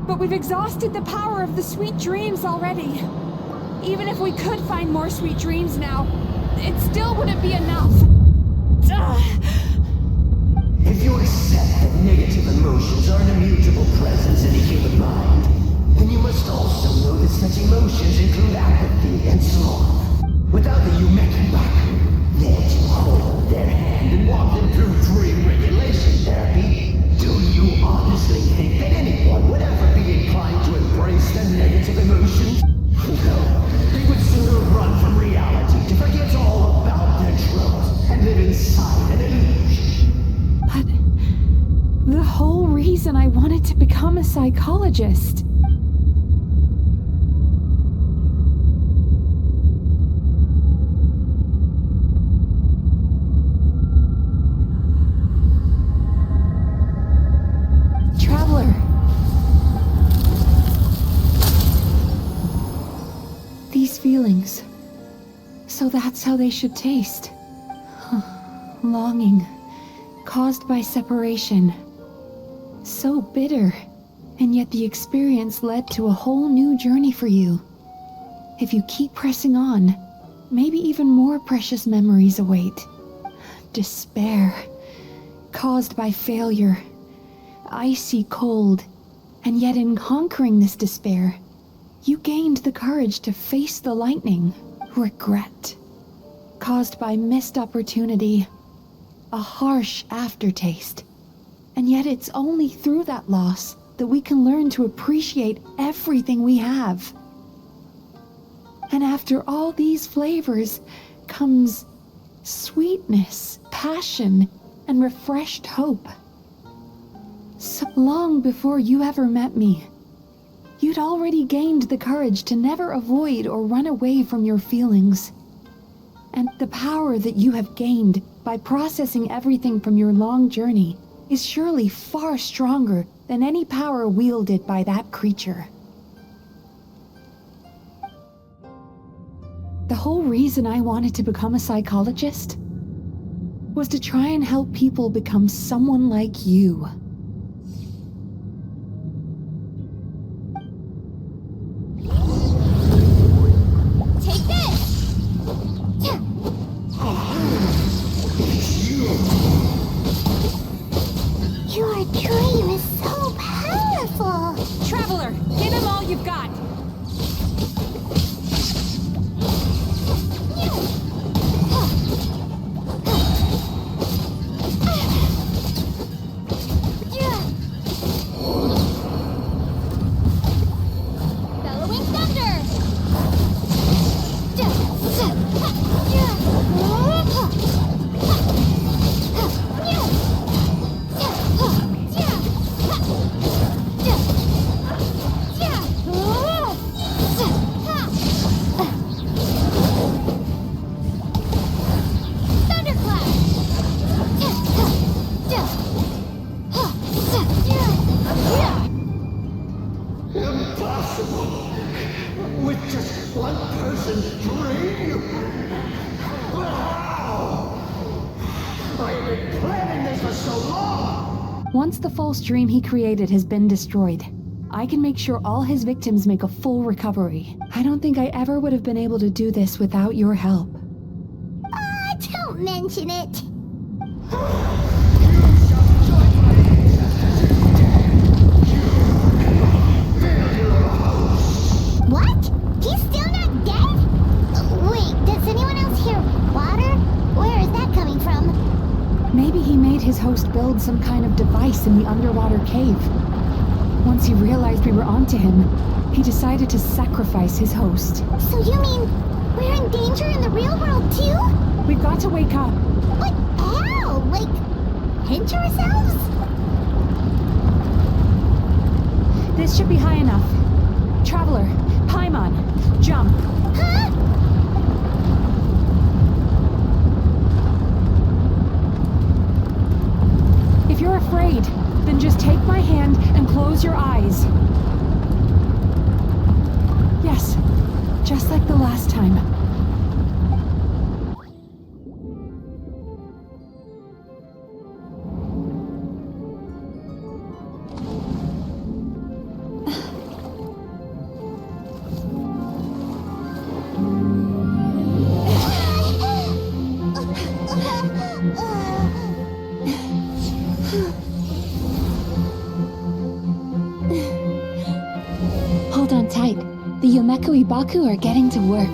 but we've exhausted the power of the sweet dreams already. Even if we could find more sweet dreams now, it still wouldn't be enough. If you accept that negative emotions are an immutable presence in the human mind, then you must also know that such emotions include apathy and sloth. Without the Yumemizuki, there to hold their hand and walk them through dream regulation therapy, do you honestly think that anyone would ever be inclined to embrace their negative emotions? No, they would sooner run from reality to forget all about their troubles and live inside an illusion. But the whole reason I wanted to become a psychologist. Traveler. These feelings. So that's how they should taste. Longing. Caused by separation. So bitter. And yet the experience led to a whole new journey for you. If you keep pressing on, maybe even more precious memories await. Despair. Caused by failure. Icy cold. And yet in conquering this despair, you gained the courage to face the lightning. Regret. Caused by missed opportunity. A harsh aftertaste. And yet it's only through that loss that we can learn to appreciate everything we have. And after all these flavors comes sweetness, passion, and refreshed hope. So long before you ever met me, you'd already gained the courage to never avoid or run away from your feelings. And the power that you have gained by processing everything from your long journey is surely far stronger than any power wielded by that creature. The whole reason I wanted to become a psychologist was to try and help people become someone like you. Take this! It's you! flame is so powerful! Traveler, give him all you've got! Bellowing thunder! Impossible! With just one person's dream? I've been planning this for so long! Once the false dream he created has been destroyed, I can make sure all his victims make a full recovery. I don't think I ever would have been able to do this without your help. Don't mention it! What? He's still not dead? Wait, does anyone else hear water? Where is that coming from? Maybe he made his host build some kind of device in the underwater cave. Once he realized we were onto him, he decided to sacrifice his host. So you mean we're in danger in the real world too? We've got to wake up. But how? Like, pinch ourselves? This should be high enough. Traveler, Paimon, jump. Huh? If you're afraid, then just take my hand and close your eyes. Yes, just like the last time. Hold on tight. The Yumemizuki are getting to work.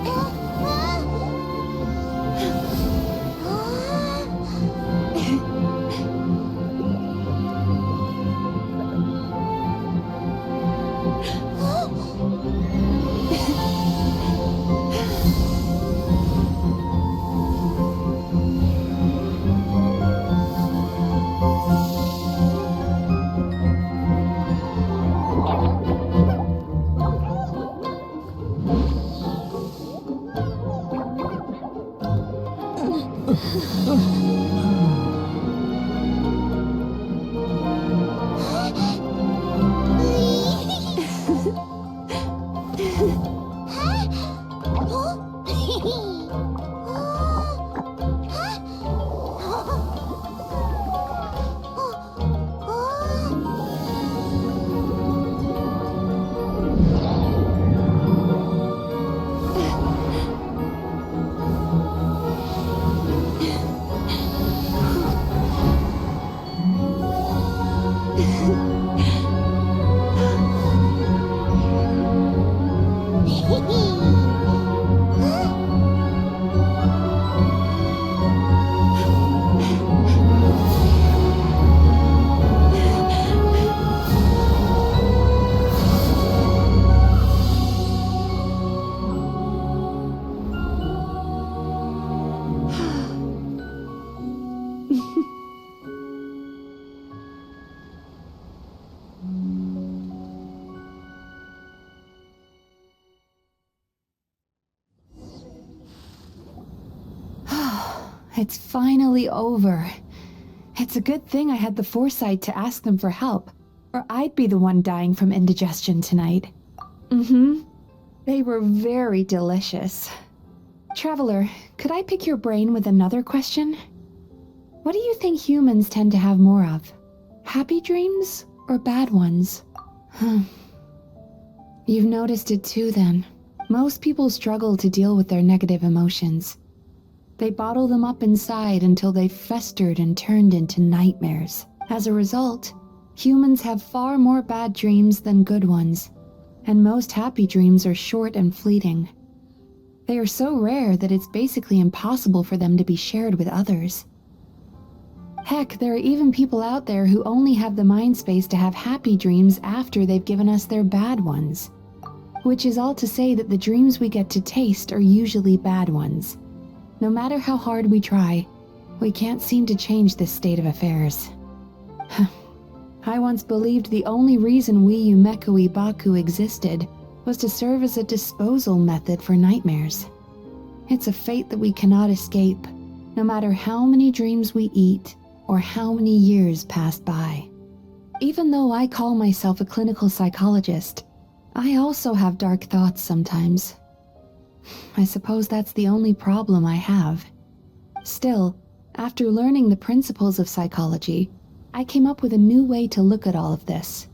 It's finally over. It's a good thing I had the foresight to ask them for help, or I'd be the one dying from indigestion tonight. They were very delicious. Traveler, could I pick your brain with another question? What do you think humans tend to have more of? Happy dreams or bad ones? You've noticed it too, then. Most people struggle to deal with their negative emotions. They bottle them up inside until they've festered and turned into nightmares. As a result, Humans have far more bad dreams than good ones, and most happy dreams are short and fleeting. They are so rare that it's basically impossible for them to be shared with others. Heck, there are even people out there who only have the mind space to have happy dreams after they've given us their bad ones. Which is all to say that the dreams we get to taste are usually bad ones. No matter how hard we try, we can't seem to change this state of affairs. I once believed the only reason we Yumemizuki Mizuki existed was to serve as a disposal method for nightmares. It's a fate that we cannot escape, no matter how many dreams we eat or how many years pass by. Even though I call myself a clinical psychologist, I also have dark thoughts sometimes. I suppose that's the only problem I have. Still, after learning the principles of psychology, I came up with a new way to look at all of this.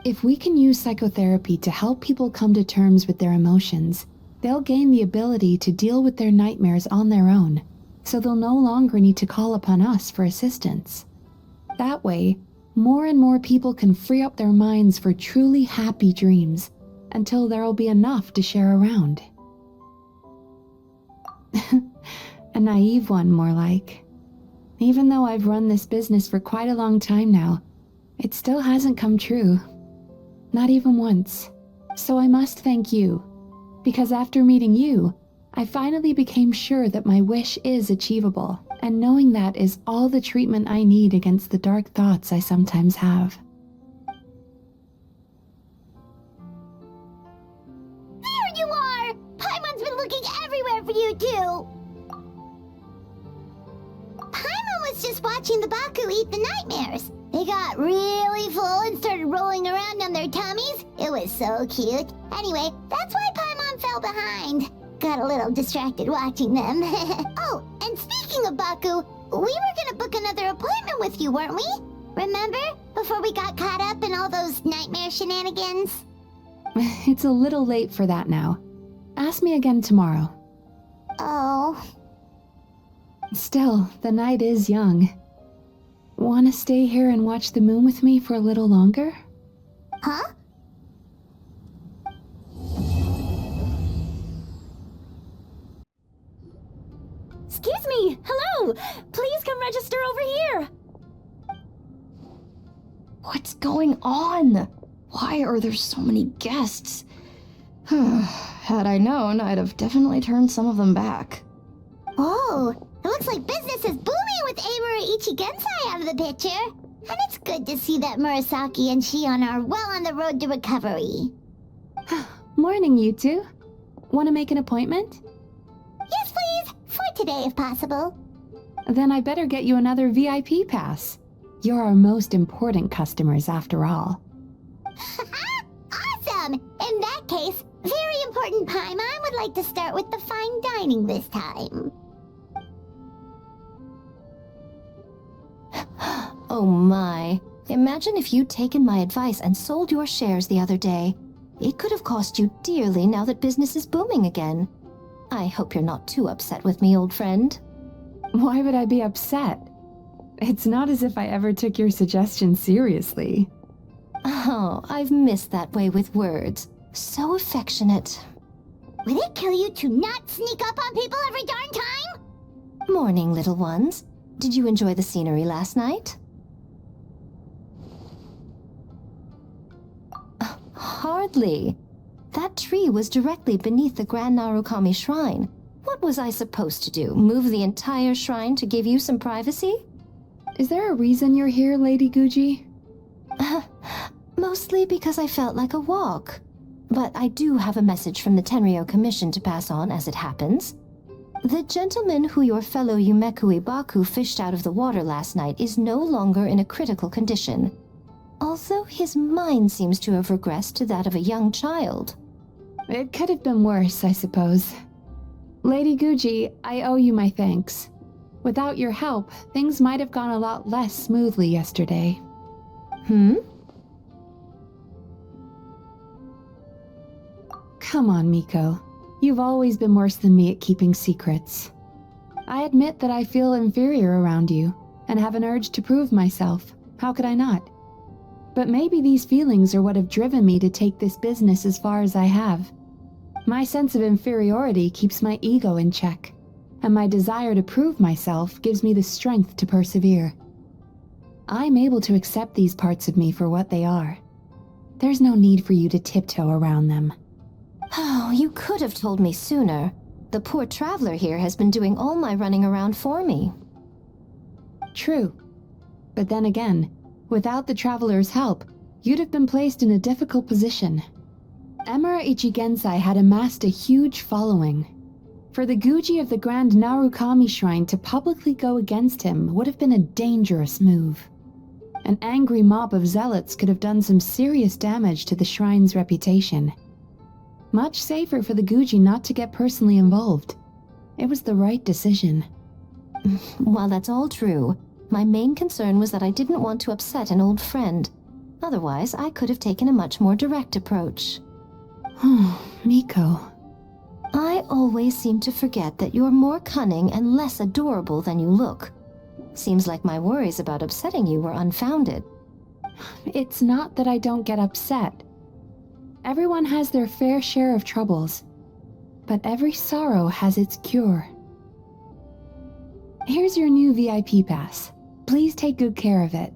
If we can use psychotherapy to help people come to terms with their emotions, they'll gain the ability to deal with their nightmares on their own, so they'll no longer need to call upon us for assistance. That way, more and more people can free up their minds for truly happy dreams, until there'll be enough to share around. A naive one, more like. Even though I've run this business for quite a long time now, it still hasn't come true. Not even once. So I must thank you, because after meeting you, I finally became sure that my wish is achievable, and knowing that is all the treatment I need against the dark thoughts I sometimes have. There you are! Paimon's been looking everywhere for you, too! Paimon was just watching the Baku eat the nightmares. They got really full and started rolling around on their tummies. It was so cute. Anyway, that's why Paimon fell behind. Got a little distracted watching them. Oh, and speaking of Baku, we were gonna book another appointment with you, weren't we? Remember? Before we got caught up in all those nightmare shenanigans? It's a little late for that now. Ask me again tomorrow. Oh. Still, the night is young. Want to stay here and watch the moon with me for a little longer? Huh? Excuse me! Hello! Please come register over here! What's going on? Why are there so many guests? Had I known, I'd have definitely turned some of them back. Oh, it looks like business is booming with Amura Ichigensai out of the picture. And it's good to see that Murasaki and Shion are well on the road to recovery. Morning, you two. Want to make an appointment? Yes, please. For today, if possible. Then I better get you another VIP pass. You're our most important customers, after all. Awesome! In that case, very important Paimon would like to start with the fine dining this time. Oh my. Imagine if you'd taken my advice and sold your shares the other day. It could have cost you dearly now that business is booming again. I hope you're not too upset with me, old friend. Why would I be upset? It's not as if I ever took your suggestion seriously. Oh, I've missed that way with words. So affectionate. Would it kill you to not sneak up on people every darn time? Morning, little ones. Did you enjoy the scenery last night? Hardly. That tree was directly beneath the Grand Narukami Shrine. What was I supposed to do? Move the entire shrine to give you some privacy? Is there a reason you're here, Lady Guji? Mostly because I felt like a walk. But I do have a message from the Tenryo Commission to pass on as it happens. The gentleman who your fellow Yumemizuki Baku fished out of the water last night is no longer in a critical condition. Although his mind seems to have regressed to that of a young child. It could have been worse, I suppose. Lady Guji, I owe you my thanks. Without your help, things might have gone a lot less smoothly yesterday. Come on, Miko. You've always been worse than me at keeping secrets. I admit that I feel inferior around you, and have an urge to prove myself. How could I not? But maybe these feelings are what have driven me to take this business as far as I have. My sense of inferiority keeps my ego in check, and my desire to prove myself gives me the strength to persevere. I'm able to accept these parts of me for what they are. There's no need for you to tiptoe around them. Oh, you could have told me sooner. The poor traveler here has been doing all my running around for me. True. But then again, without the traveler's help, you'd have been placed in a difficult position. Emura Ichigensai had amassed a huge following. For the Guji of the Grand Narukami Shrine to publicly go against him would have been a dangerous move. An angry mob of zealots could have done some serious damage to the shrine's reputation. Much safer for the Guji not to get personally involved. It was the right decision. While that's all true, my main concern was that I didn't want to upset an old friend. Otherwise, I could have taken a much more direct approach. Miko. I always seem to forget that you're more cunning and less adorable than you look. Seems like my worries about upsetting you were unfounded. It's not that I don't get upset. Everyone has their fair share of troubles, but every sorrow has its cure. Here's your new VIP pass. Please take good care of it.